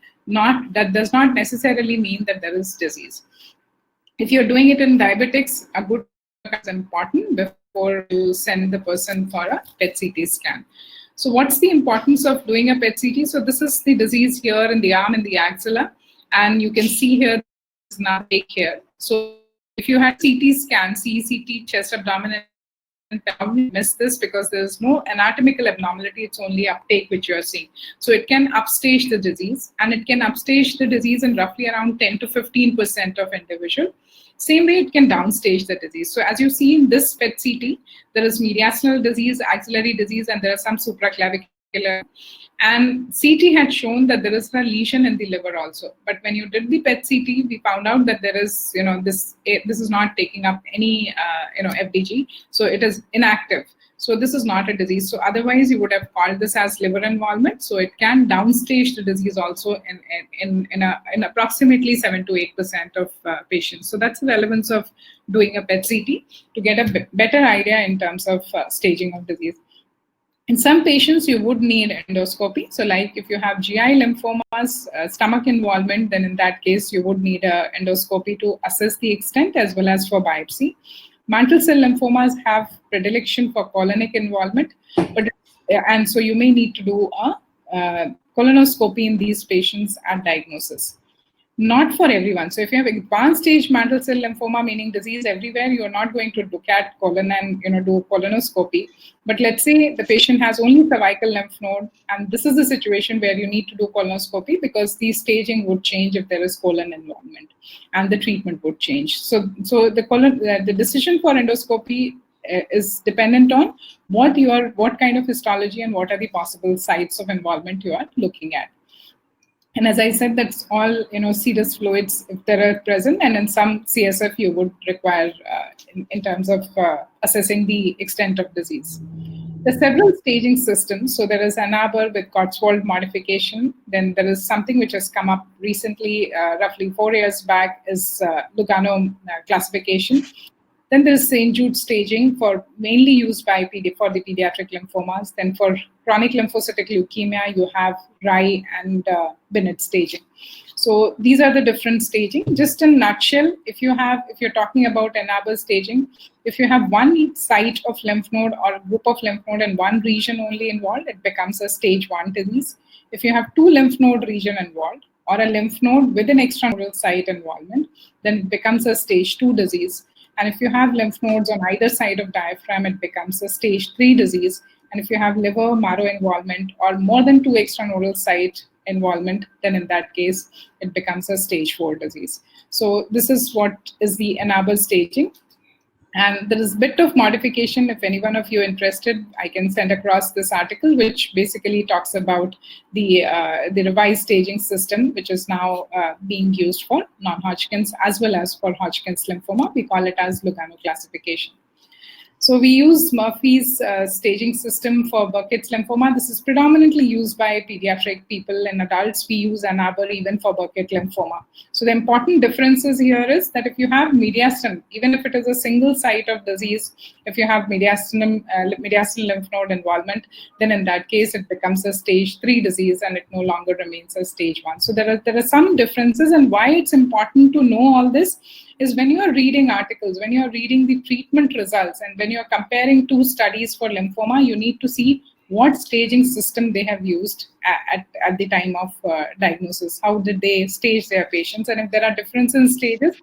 does not necessarily mean that there is disease. If you're doing it in diabetics, a good check is important before you send the person for a PET CT scan. So what's the importance of doing a PET CT? So this is the disease here in the arm and the axilla, and you can see here is an uptake here. So if you had CT scan, CECT, chest, abdomen, and probably miss this because there's no anatomical abnormality, it's only uptake which you're seeing. So it can upstage the disease, and it can upstage the disease in roughly around 10 to 15% of individual. Same way it can downstage the disease. So as you see in this PET CT, there is mediastinal disease, axillary disease, and there are some supraclavicular. And CT had shown that there is a lesion in the liver also. But when you did the PET CT, we found out that there is, this is not taking up any, FDG. So it is inactive. So this is not a disease. So otherwise you would have called this as liver involvement. So it can downstage the disease also in approximately 7 to 8% of patients. So that's the relevance of doing a PET CT to get a better idea in terms of staging of disease. In some patients, you would need endoscopy. So like if you have GI lymphomas, stomach involvement, then in that case, you would need an endoscopy to assess the extent as well as for biopsy. Mantle cell lymphomas have predilection for colonic involvement, and so you may need to do a colonoscopy in these patients at diagnosis. Not for everyone. So if you have advanced stage mantle cell lymphoma, meaning disease everywhere, you're not going to look at colon and do colonoscopy. But let's say the patient has only cervical lymph node, and this is the situation where you need to do colonoscopy because the staging would change if there is colon involvement, and the treatment would change. So the decision for endoscopy is dependent on what kind of histology and what are the possible sites of involvement you are looking at. And as I said, that's all, serous fluids if they are present, and in some CSF you would require in terms of assessing the extent of disease. There are several staging systems. So there is an Arbor with Cotswold modification. Then there is something which has come up recently, roughly 4 years back, is Lugano classification. Then there is St. Jude staging mainly used for the pediatric lymphomas. Then for chronic lymphocytic leukemia, you have Rai and Binet staging. So these are the different staging. Just in a nutshell, if you're talking about an Arbor staging, if you have one site of lymph node or a group of lymph node and one region only involved, it becomes a stage 1 disease. If you have 2 lymph node region involved or a lymph node with an extranodal site involvement, then it becomes a stage 2 disease. And if you have lymph nodes on either side of diaphragm, it becomes a stage 3 disease. And if you have liver, marrow involvement, or more than 2 extranodal site involvement, then in that case, it becomes a stage 4 disease. So this is what is the Arbor staging. And there is a bit of modification. If any one of you are interested, I can send across this article, which basically talks about the revised staging system, which is now being used for non-Hodgkin's as well as for Hodgkin's lymphoma. We call it as Lugano classification. So we use Murphy's staging system for Burkitt's lymphoma. This is predominantly used by pediatric people and adults. We use an Arbor even for Burkitt lymphoma. So the important differences here is that if you have mediastinum, even if it is a single site of disease, if you have mediastinal lymph node involvement, then in that case it becomes a stage 3 disease and it no longer remains a stage 1. So there are some differences, and why it's important to know all this is when you are reading articles, when you are reading the treatment results, and when you are comparing two studies for lymphoma, you need to see what staging system they have used at the time of diagnosis. How did they stage their patients? And if there are differences in stages,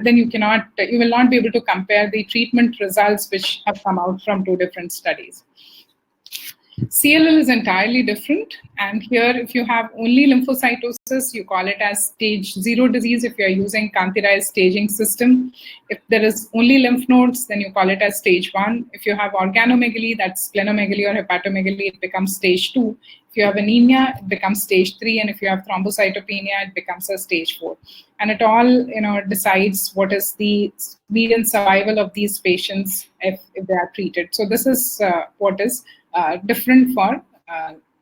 then you will not be able to compare the treatment results which have come out from two different studies. CLL is entirely different, and here if you have only lymphocytosis, you call it as stage 0 disease if you are using Kanti Rai's staging system. If there is only lymph nodes, then you call it as stage 1. If you have organomegaly, that's splenomegaly or hepatomegaly, it becomes stage 2. If you have anemia, it becomes stage 3, and if you have thrombocytopenia, it becomes a stage 4. And it all decides what is the median survival of these patients if they are treated. So this is what is different for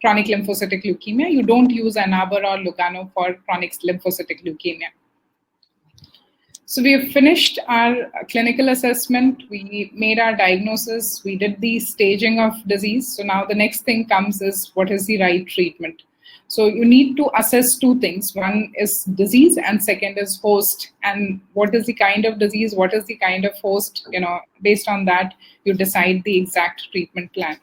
chronic lymphocytic leukemia. You don't use an Arbor or Lugano for chronic lymphocytic leukemia. So we have finished our clinical assessment, we made our diagnosis, we did the staging of disease. So now the next thing comes is what is the right treatment. So you need to assess two things. One is disease and second is host. And what is the kind of disease, what is the kind of host, based on that, you decide the exact treatment plan.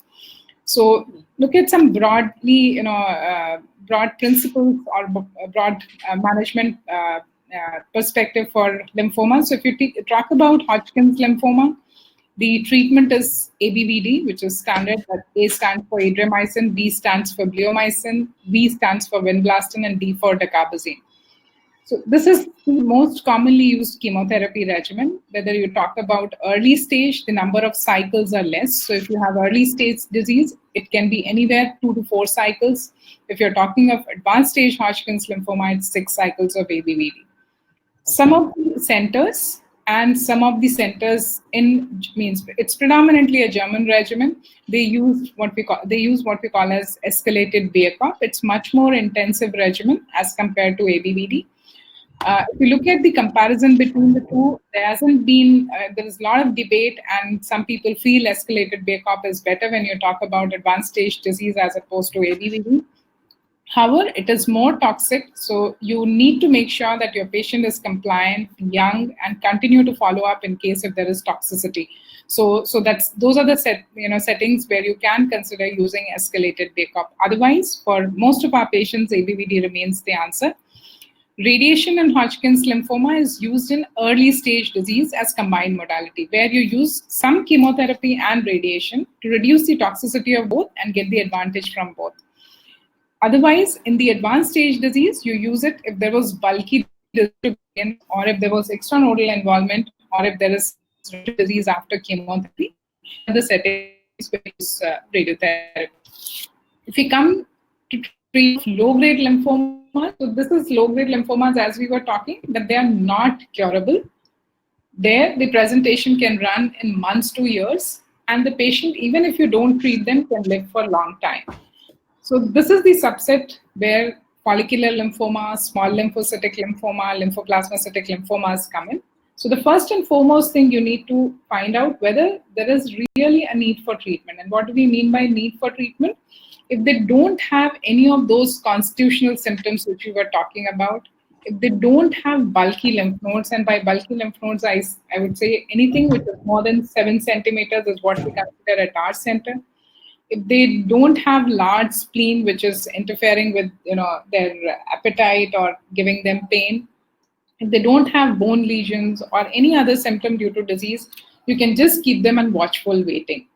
So look at some broadly, broad principles or broad management perspective for lymphoma. So if you talk about Hodgkin's lymphoma, the treatment is ABVD, which is standard. A stands for adriamycin, B stands for bleomycin, V stands for vinblastine, and D for dacarbazine. So this is the most commonly used chemotherapy regimen. Whether you talk about early stage, the number of cycles are less. So if you have early stage disease, it can be anywhere 2 to 4 cycles. If you're talking of advanced stage Hodgkin's lymphoma, it's 6 cycles of ABVD. Some of the centers means it's predominantly a German regimen. They use what we call as escalated Bayerkoff. It's much more intensive regimen as compared to ABVD. If you look at the comparison between the two, there is a lot of debate, and some people feel escalated Bayerkoff is better when you talk about advanced stage disease as opposed to ABVD. However, it is more toxic, so you need to make sure that your patient is compliant, young, and continue to follow up in case if there is toxicity. So those are the settings where you can consider using escalated Bayerkoff. Otherwise, for most of our patients, ABVD remains the answer. Radiation in Hodgkin's lymphoma is used in early stage disease as combined modality, where you use some chemotherapy and radiation to reduce the toxicity of both and get the advantage from both. Otherwise, in the advanced stage disease, you use it if there was bulky disease, or if there was extranodal involvement, or if there is disease after chemotherapy. The settings we use radiotherapy. If we come to treat low-grade lymphoma, so this is low-grade lymphomas as we were talking, but they are not curable. There, the presentation can run in months to years, and the patient, even if you don't treat them, can live for a long time. So this is the subset where follicular lymphoma, small lymphocytic lymphoma, lymphoplasmacytic lymphomas come in. So the first and foremost thing you need to find out whether there is really a need for treatment. And what do we mean by need for treatment? If they don't have any of those constitutional symptoms which we were talking about, if they don't have bulky lymph nodes, and by bulky lymph nodes, I would say anything which is more than 7 centimeters is what we consider at our center. If they don't have large spleen, which is interfering with their appetite or giving them pain, if they don't have bone lesions or any other symptom due to disease, you can just keep them on watchful waiting.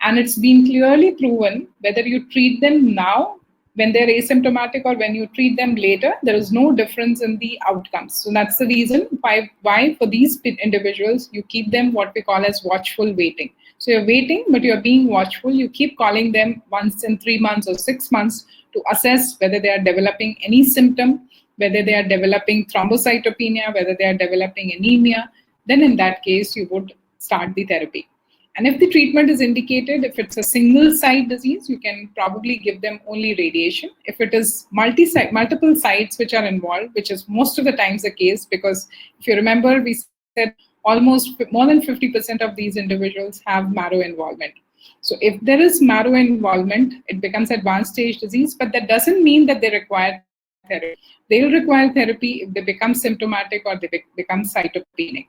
And it's been clearly proven whether you treat them now when they're asymptomatic or when you treat them later, there is no difference in the outcomes. So that's the reason why for these individuals, you keep them what we call as watchful waiting. So you're waiting, but you're being watchful. You keep calling them once in 3 months or 6 months to assess whether they are developing any symptom, whether they are developing thrombocytopenia, whether they are developing anemia. Then in that case, you would start the therapy. And if the treatment is indicated, if it's a single site disease, you can probably give them only radiation. If it is multiple sites which are involved, which is most of the times the case, because if you remember, we said almost more than 50% of these individuals have marrow involvement. So if there is marrow involvement, it becomes advanced stage disease, but that doesn't mean that they require therapy. They'll require therapy if they become symptomatic or they become cytopenic.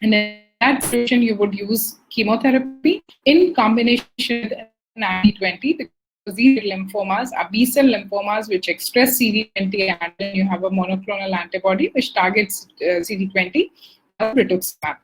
And in that situation, you would use chemotherapy in combination with an anti-20, because these lymphomas are B-cell lymphomas which express CD20 antigen. You have a monoclonal antibody which targets CD20, or rituximab.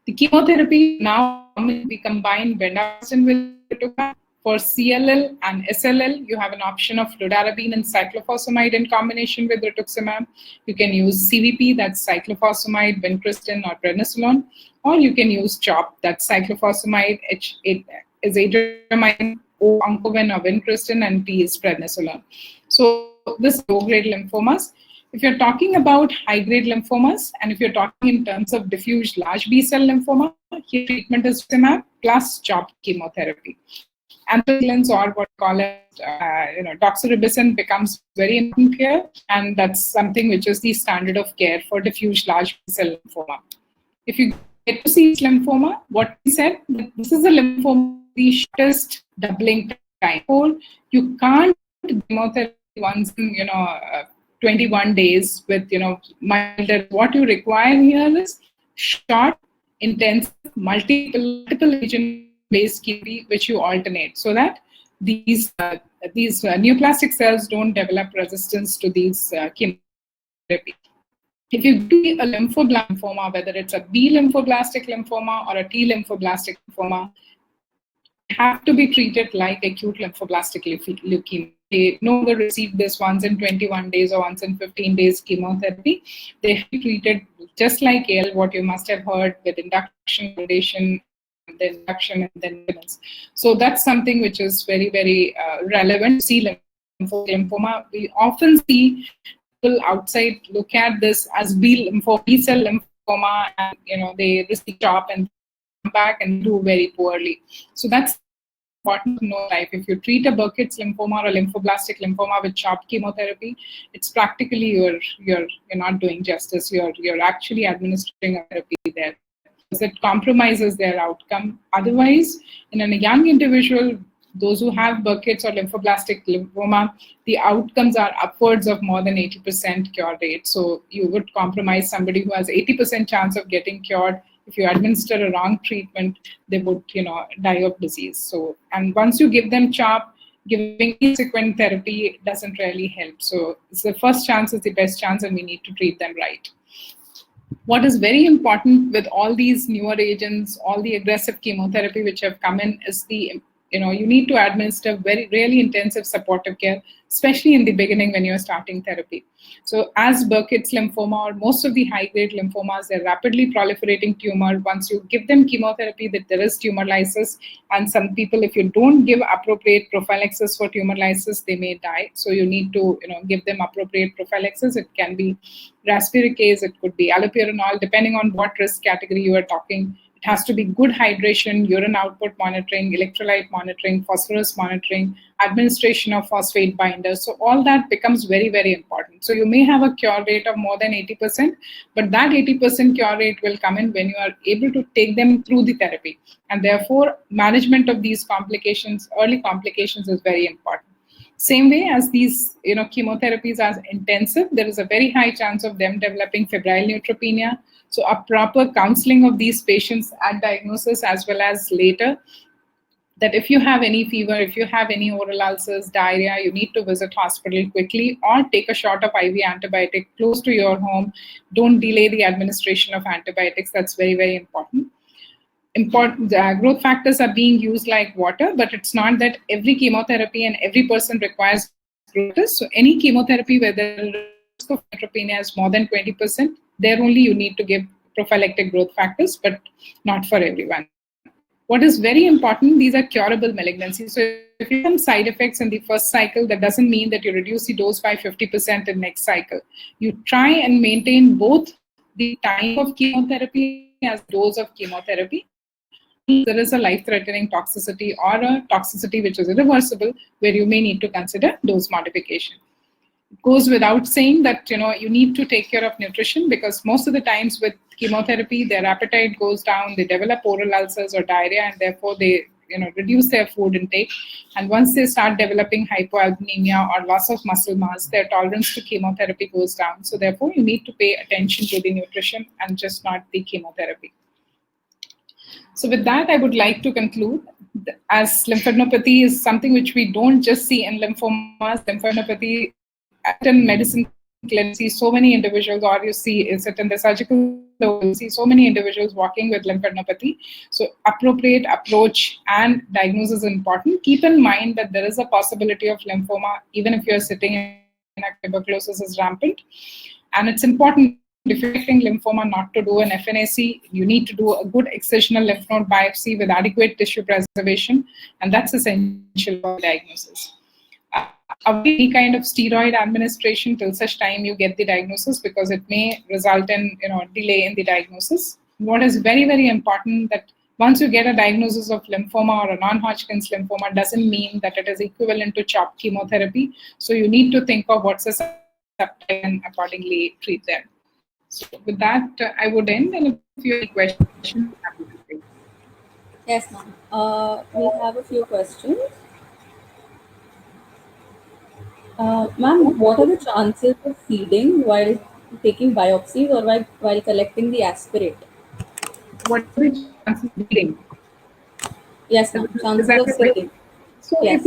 The chemotherapy now we combine bendamustine with rituximab. For CLL and SLL, you have an option of fludarabine and cyclophosphamide in combination with rituximab. You can use CVP, that's cyclophosphamide, vincristine, or prednisolone, or you can use CHOP, that's cyclophosphamide, H is adriamycin, O oncovin or vincristine, and P is prednisolone. So this is low-grade lymphomas. If you're talking about high-grade lymphomas, and if you're talking in terms of diffuse large B-cell lymphoma, here treatment is rituximab plus CHOP chemotherapy. Anthracyclines, or what we call it, doxorubicin, becomes very important here, and that's something which is the standard of care for diffuse large B-cell lymphoma. If you get to see lymphoma, what we said, this is a lymphoma, the shortest doubling time. Or you can't chemotherapy once in 21 days with milder. What you require here is short, intensive, multiple agent-based chemotherapy which you alternate, so that these neoplastic cells don't develop resistance to these chemotherapy. If you do a lymphoma, whether it's a B lymphoblastic lymphoma or a T lymphoblastic lymphoma, have to be treated like acute lymphoblastic leukemia. They no longer receive this once in 21 days or once in 15 days chemotherapy. They have to be treated just like AL, what you must have heard, with induction, foundation, then induction, and then maintenance. So that's something which is very, very relevant. See lymphoma. We often see people outside look at this as B-cell lymphoma, and they receive CHOP and come back and do very poorly. So that's important to know. Like, if you treat a Burkitt's lymphoma or a lymphoblastic lymphoma with CHOP chemotherapy, it's practically you're not doing justice. You're actually administering a therapy there, because it compromises their outcome. Otherwise, in a young individual, those who have Burkitt's or lymphoblastic lymphoma, the outcomes are upwards of more than 80% cure rate. So you would compromise somebody who has 80% chance of getting cured. If you administer a wrong treatment, they would, die of disease. So, and once you give them CHOP, giving subsequent therapy doesn't really help. So it's the first chance is the best chance, and we need to treat them right. What is very important with all these newer agents, all the aggressive chemotherapy which have come in, is you need to administer really intensive supportive care, especially in the beginning when you're starting therapy. So as Burkitt's lymphoma or most of the high-grade lymphomas, they're rapidly proliferating tumor. Once you give them chemotherapy, that there is tumor lysis, and some people, if you don't give appropriate prophylaxis for tumor lysis, they may die. So you need to give them appropriate prophylaxis. It can be rasburicase, it could be allopurinol, depending on what risk category you are talking. It has to be good hydration, urine output monitoring, electrolyte monitoring, phosphorus monitoring, administration of phosphate binders. So all that becomes very, very important. So you may have a cure rate of more than 80%, but that 80% cure rate will come in when you are able to take them through the therapy. And therefore, management of these complications, early complications, is very important. Same way as these chemotherapies are intensive, there is a very high chance of them developing febrile neutropenia. So a proper counseling of these patients at diagnosis as well as later, that if you have any fever, if you have any oral ulcers, diarrhea, you need to visit hospital quickly or take a shot of IV antibiotic close to your home. Don't delay the administration of antibiotics. That's very, very important. Growth factors are being used like water, but it's not that every chemotherapy and every person requires growth factors. So any chemotherapy where the risk of neutropenia is more than 20%, there only you need to give prophylactic growth factors, but not for everyone. What is very important, these are curable malignancies. So if you have some side effects in the first cycle, that doesn't mean that you reduce the dose by 50% in next cycle. You try and maintain both the time of chemotherapy as dose of chemotherapy. there is a life-threatening toxicity or a toxicity which is irreversible, where you may need to consider dose modification. It goes without saying that you need to take care of nutrition, because most of the times with chemotherapy, their appetite goes down, they develop oral ulcers or diarrhea, and therefore they reduce their food intake. And once they start developing hypoalbuminemia or loss of muscle mass, their tolerance to chemotherapy goes down. So therefore, you need to pay attention to the nutrition and just not the chemotherapy. So with that, I would like to conclude, as lymphadenopathy is something which we don't just see in lymphomas. Lymphadenopathy in medicine clinics, see so many individuals, or you see is it in the surgical, you see so many individuals walking with lymphadenopathy. So appropriate approach and diagnosis is important. Keep in mind that there is a possibility of lymphoma even if you're sitting in a tuberculosis is rampant. And it's important, if you're expecting lymphoma, not to do an FNAC. You need to do a good excisional lymph node biopsy with adequate tissue preservation, and that's essential for diagnosis. Avoid any kind of steroid administration till such time you get the diagnosis, because it may result in delay in the diagnosis. What is very, very important, that once you get a diagnosis of lymphoma or a non-Hodgkin's lymphoma, doesn't mean that it is equivalent to CHOP chemotherapy. So you need to think of what's the subtype and accordingly treat them. So with that, I would end, and if you have any questions, I'm happy to take. Yes, ma'am. We have a few questions. Ma'am, what are the chances of feeding while taking biopsies or while collecting the aspirate? What are the chances of bleeding? Yes, ma'am. Is Chances that of your question? seeding. So Yes.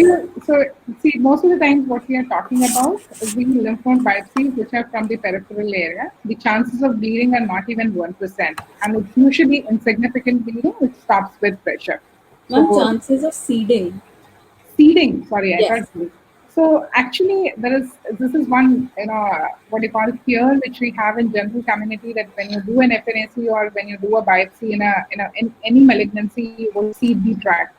see, most of the times what we are talking about is the lymph node biopsies which are from the peripheral area. The chances of bleeding are not even 1%, and it's usually insignificant bleeding which stops with pressure. Ma'am, So chances of seeding. seeding, sorry, I Yes. thought bleeding. So actually, this is one what you call fear which we have in general community, that when you do an FNAC or when you do a biopsy in any malignancy, you will seed the tract.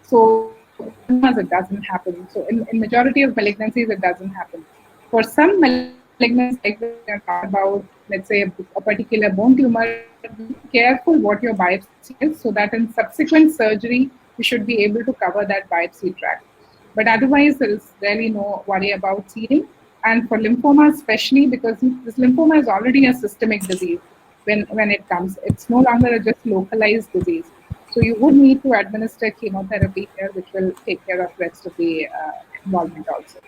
So it doesn't happen. So in majority of malignancies, it doesn't happen. For some malignancies, like we are talking about, let's say a particular bone tumor, be careful what your biopsy is, so that in subsequent surgery, you should be able to cover that biopsy tract. But otherwise, there is really no worry about seeding. And for lymphoma, especially because this lymphoma is already a systemic disease when it comes. It's no longer a just localized disease. So you would need to administer chemotherapy here, which will take care of rest of the involvement also.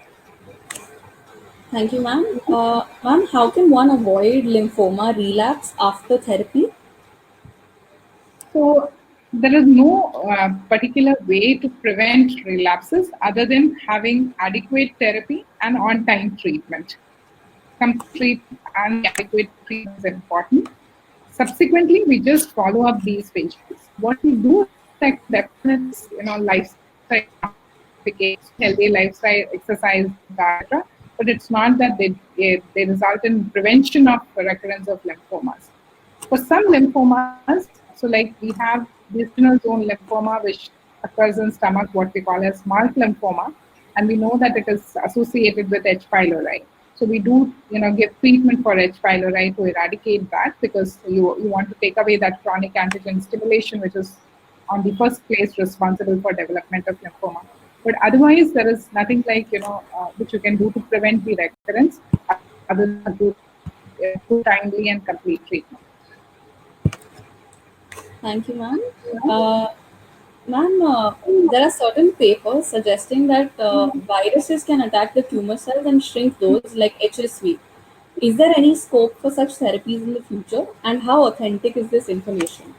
Thank you, ma'am. Ma'am, how can one avoid lymphoma relapse after therapy? So there is no particular way to prevent relapses other than having adequate therapy and on-time treatment. Complete and adequate treatment is important. Subsequently, we just follow up these patients. What we do is definitely, lifestyle modifications, healthy lifestyle, exercise, etc. But it's not that they result in prevention of recurrence of lymphomas. For some lymphomas, so like we have the renal zone lymphoma, which occurs in stomach, what we call as mark lymphoma, and we know that it is associated with H. pylori. So we do, give treatment for H. pylori to eradicate that, because you want to take away that chronic antigen stimulation, which is on the first place responsible for development of lymphoma. But otherwise, there is nothing like which you can do to prevent the recurrence, other than to timely and complete treatment. Thank you, ma'am. Ma'am, there are certain papers suggesting that viruses can attack the tumor cells and shrink those, like HSV. Is there any scope for such therapies in the future, and how authentic is this information?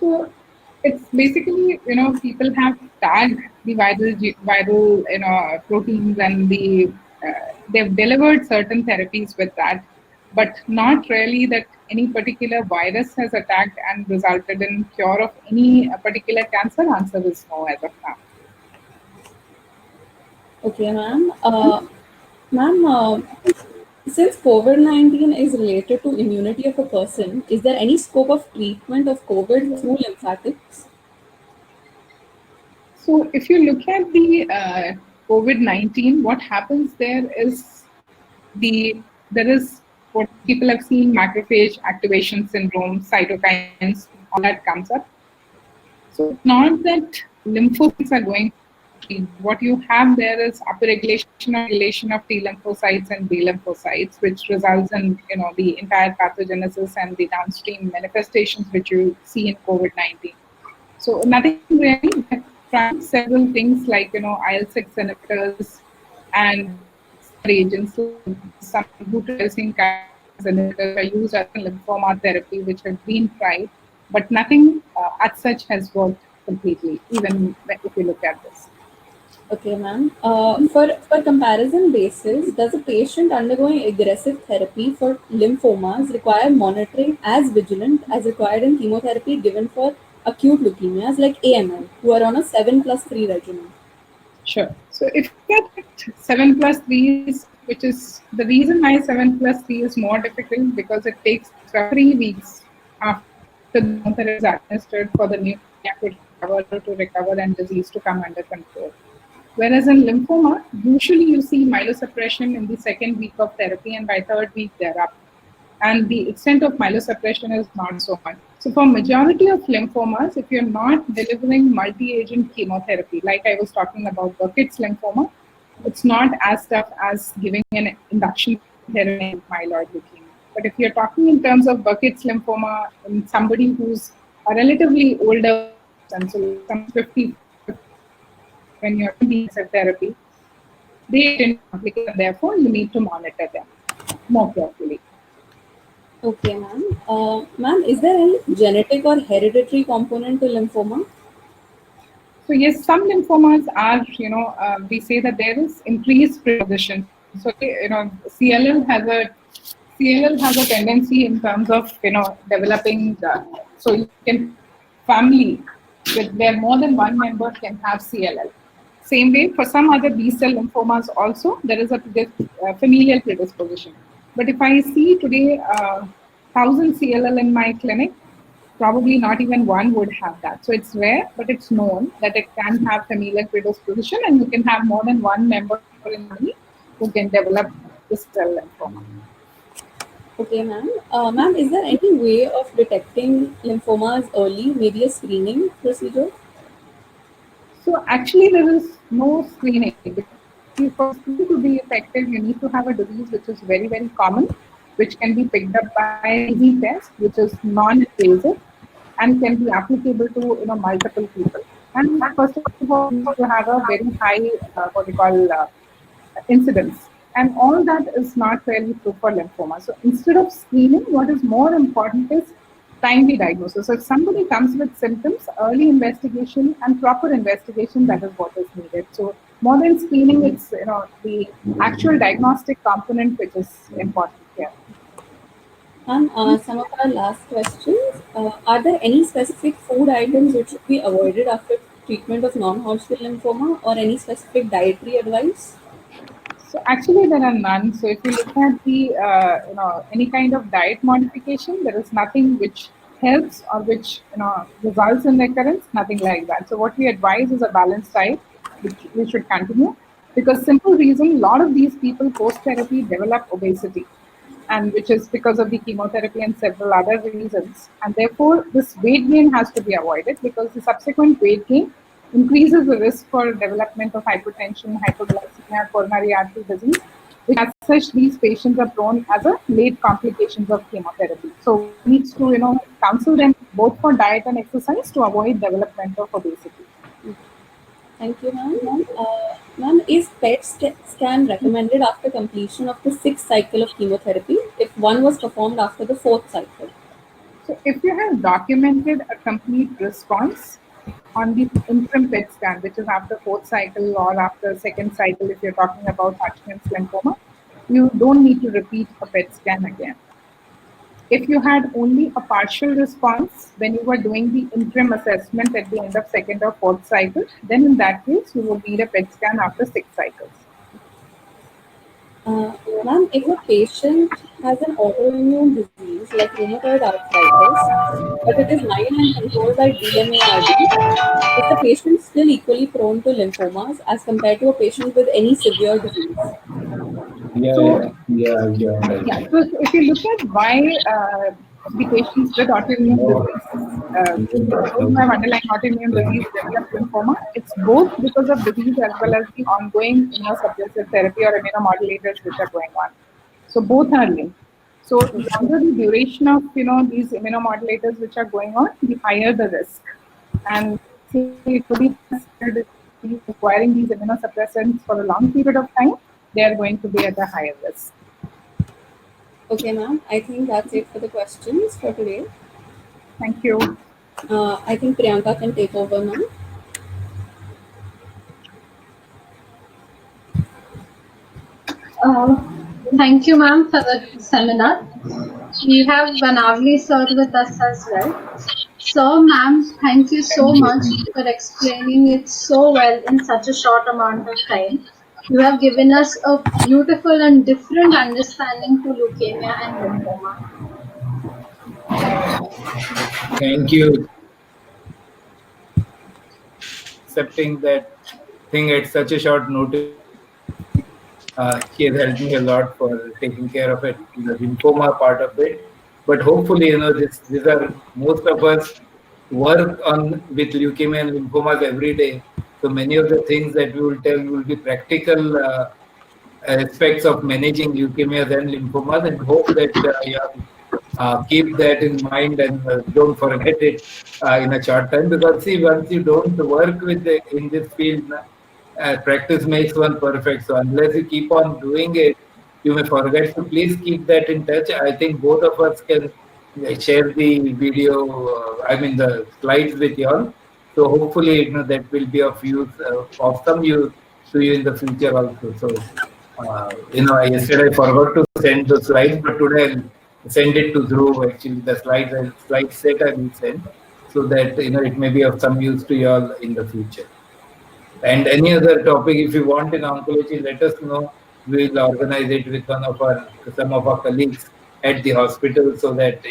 So it's basically, people have tagged the viral, proteins, and they've delivered certain therapies with that, but not really that any particular virus has attacked and resulted in cure of any particular cancer. Answer is no as of now. Okay, ma'am. Ma'am, since COVID-19 is related to immunity of a person, is there any scope of treatment of COVID through lymphatics? So if you look at the COVID-19, what happens there is there is what people have seen, macrophage activation syndrome, cytokines, all that comes up. So it's not that lymphocytes are going to. What you have there is upregulation or regulation of T lymphocytes and B lymphocytes, which results in the entire pathogenesis and the downstream manifestations which you see in COVID-19. So nothing really. They've tried several things like IL-6 inhibitors and some other agents like some butyrosin kinase inhibitors are used as a lymphoma therapy, which have been tried, but nothing as such has worked completely. Even if you look at this. Okay, ma'am. For comparison basis, does a patient undergoing aggressive therapy for lymphomas require monitoring as vigilant as required in chemotherapy given for acute leukemias like AML, who are on a 7+3 regimen? Sure. So if you get 7+3, which is the reason why 7+3 is more difficult because it takes 3 weeks after the chemotherapy is administered for the leukemia to recover and disease to come under control. Whereas in lymphoma, usually you see myelosuppression in the second week of therapy and by third week they're up. And the extent of myelosuppression is not so much. So for majority of lymphomas, if you're not delivering multi-agent chemotherapy, like I was talking about Burkitt's lymphoma, it's not as tough as giving an induction therapy in myeloid leukemia. But if you're talking in terms of Burkitt's lymphoma in somebody who's a relatively older person, so some 50, when you're doing the therapy, they tend to complicate, and therefore you need to monitor them more carefully. Okay, ma'am. Ma'am, is there any genetic or hereditary component to lymphoma? So yes, some lymphomas are, we say that there is increased predisposition. So CLL has a tendency in terms of developing. So you can family with where more than one member can have CLL. Same way for some other B cell lymphomas also there is a familial predisposition. But if I see today 1,000 CLL in my clinic, probably not even one would have that. So it's rare, but it's known that it can have familial predisposition, and you can have more than one member in the family who can develop this cell lymphoma. Okay, ma'am. Ma'am, is there any way of detecting lymphomas early, maybe a screening procedure? So actually, there is no screening. For screening to be effective, you need to have a disease which is very, very common, which can be picked up by an easy test, which is non-invasive and can be applicable to multiple people. And first of all, you need to have a very high what we call incidence. And all that is not really true for lymphoma. So instead of screening, what is more important is timely diagnosis. So if somebody comes with symptoms, early investigation and proper investigation, that is what is needed. So more than screening, it's the actual diagnostic component which is important here. Ma'am, some of our last questions. Are there any specific food items which should be avoided after treatment of non-Hodgkin lymphoma, or any specific dietary advice? So actually, there are none. So if you look at the any kind of diet modification, there is nothing which helps or which results in recurrence. Nothing like that. So what we advise is a balanced diet, which we should continue, because simple reason, a lot of these people post therapy develop obesity, and which is because of the chemotherapy and several other reasons. And therefore, this weight gain has to be avoided because the subsequent weight gain increases the risk for development of hypertension, hypoglycemia, coronary artery disease, which as such these patients are prone as a late complications of chemotherapy. So needs to counsel them both for diet and exercise to avoid development of obesity. Thank you, ma'am. Ma'am, is scan recommended after completion of the sixth cycle of chemotherapy if one was performed after the fourth cycle? So if you have documented a complete response on the interim PET scan, which is after fourth cycle or after second cycle, if you're talking about Hodgkin's lymphoma, you don't need to repeat a PET scan again. If you had only a partial response when you were doing the interim assessment at the end of second or fourth cycle, then in that case, you would need a PET scan after 6 cycles. Ma'am, if a patient has an autoimmune disease like rheumatoid arthritis, but it is mild and controlled by DMARD, is the patient still equally prone to lymphomas as compared to a patient with any severe disease? Yeah, So, yeah, yeah, yeah, yeah, right. so if you look at why the patients with autoimmune No, disease those who have underlying autoimmune disease develop lymphoma. It's both because of disease as well as the ongoing immunosuppressive therapy or immunomodulators which are going on. So both are linked. So longer the duration of these immunomodulators which are going on, the higher the risk. And say it could be considered requiring these immunosuppressants for a long period of time, they are going to be at a higher risk. Okay, ma'am. I think that's it for the questions for today. Thank you. I think Priyanka can take over now. Thank you, ma'am, for the seminar. We have Banavli sir with us as well. So, ma'am, thank you so much for explaining it so well in such a short amount of time. You have given us a beautiful and different understanding to leukemia and lymphoma. Thank you. Accepting that thing at such a short notice. She has helped me a lot for taking care of it, the lymphoma part of it. But hopefully, these are most of us work on with leukemia and lymphomas every day. So many of the things that we will tell will be practical aspects of managing leukemias and lymphomas, and hope that you keep that in mind and don't forget it in a short time. Because see, once you don't work with in this field, practice makes one perfect. So unless you keep on doing it, you may forget. So please keep that in touch. I think both of us can share the video, I mean the slides with you all. So hopefully, that will be of use, of some use to you in the future also. So, yesterday I forgot to send the slides, but today I'll send it to Dhruv. Actually, the slide set I will send, so that it may be of some use to you all in the future. And any other topic, if you want in oncology, let us know. We will organize it with some of our colleagues at the hospital, so that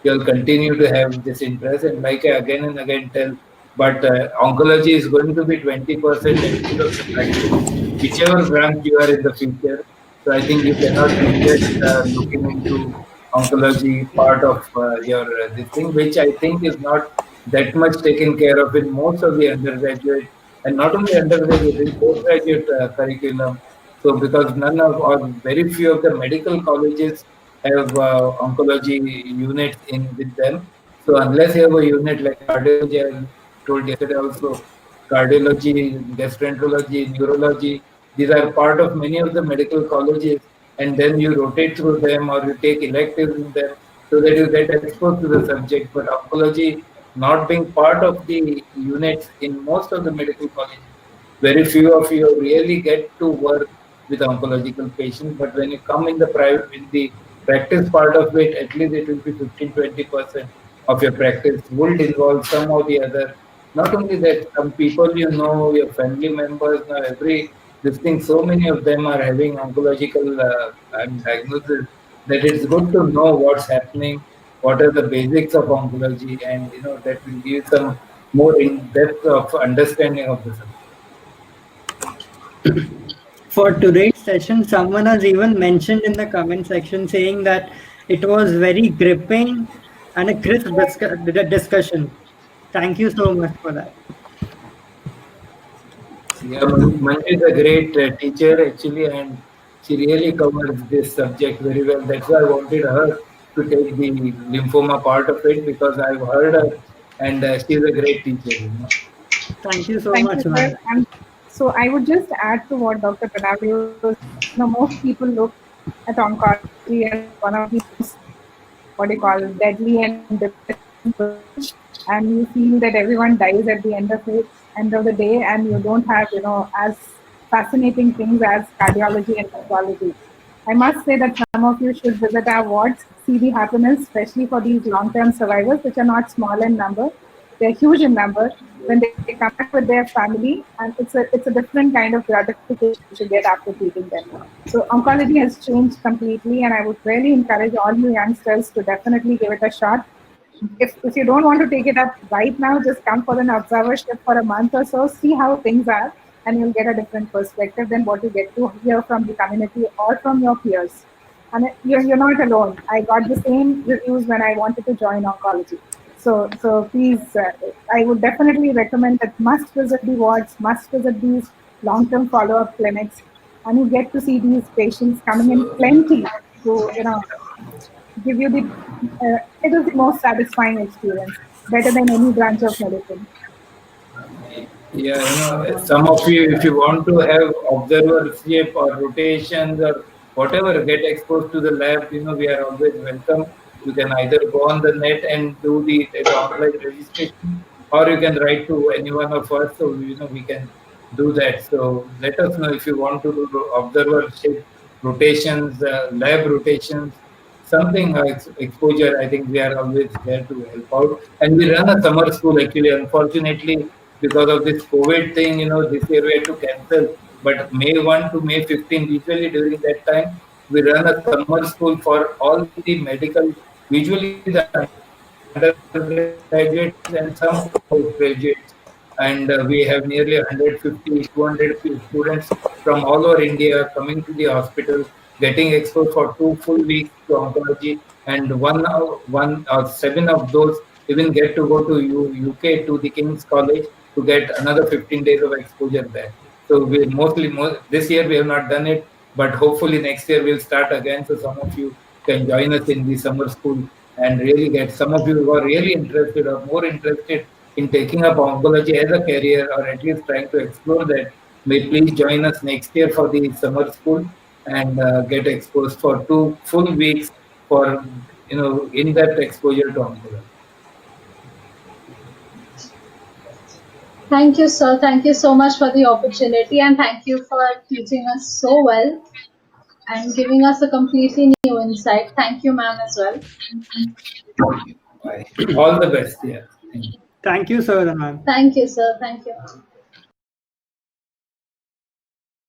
you'll continue to have this interest. And like I again and again tell, but oncology is going to be 20% at least of the practice, whichever branch you are in the future. So I think you cannot regret looking into oncology part of your this thing, which I think is not that much taken care of in most of the undergraduate, and not only undergraduate, in postgraduate curriculum. So because none of or very few of the medical colleges have oncology units in with them. So unless you have a unit like cardiology, I told yesterday also, cardiology, gastroenterology, neurology, these are part of many of the medical colleges, and then you rotate through them or you take electives in them, so that you get exposed to the subject. But oncology not being part of the units in most of the medical colleges, very few of you really get to work with oncological patients. But when you come in the private, in the practice part of it, at least it will be 15-20% of your practice would involve some or the other. Not only that, some people your family members, now every this thing, so many of them are having oncological diagnosis, that it's good to know what's happening, what are the basics of oncology, and that will give some more in depth of understanding of the subject. For today's session, someone has even mentioned in the comment section saying that it was very gripping and a crisp discussion. Thank you so much for that. Yeah, Manju is a great teacher actually, and she really covers this subject very well. That's why I wanted her to take the lymphoma part of it, because I've heard her, and she's a great teacher. Thank you so Thank you, much, sir. ma'am. And so I would just add to what Dr. Pranavli was saying. Most people look at oncology as one of the most, what do you call, deadly and depressing branch, and you feel that everyone dies at the end of the day, and you don't have as fascinating things as cardiology and pathology. I must say that some of you should visit our wards, see the happiness, especially for these long-term survivors, which are not small in number. They're huge in number. When they come back with their family, and it's a different kind of gratification you get after treating them. So oncology has changed completely, and I would really encourage all you youngsters to definitely give it a shot. If you don't want to take it up right now, just come for an observership for a month or so, see how things are, and you'll get a different perspective than what you get to hear from the community or from your peers. And you're not alone. I got the same reviews when I wanted to join oncology. So please, I would definitely recommend that must visit the wards, must visit these long-term follow-up clinics, and you get to see these patients coming in plenty to, give you the, it is the most satisfying experience, better than any branch of medicine. Yeah, some of you, if you want to have observership or rotations or whatever, get exposed to the lab, we are always welcome. You can either go on the net and do the online registration, or you can write to any one of us, so we can do that. So let us know if you want to do observership, rotations, lab rotations, something exposure. I think we are always there to help out. And we run a summer school actually. Unfortunately, because of this COVID thing, this year we had to cancel. But May 1 to May 15, usually during that time, we run a summer school for all the medical, usually the undergraduates and some postgraduates. And we have nearly 150, 200 students from all over India coming to the hospital, getting exposed for 2 full weeks to oncology, and 7 of those even get to go to UK to the King's College to get another 15 days of exposure there. So we this year we have not done it, but hopefully next year we'll start again. So some of you can join us in the summer school and really get some of you who are really interested or more interested in taking up oncology as a career or at least trying to explore that. May please join us next year for the summer school and get exposed for 2 full weeks for in-depth exposure to oncology. Thank you, sir. Thank you so much for the opportunity, and thank you for teaching us so well and giving us a completely new insight. Thank you, ma'am, as well. Bye. All the best. Yeah. Thank you. Thank you, sir, ma'am. Thank you, sir. Thank you.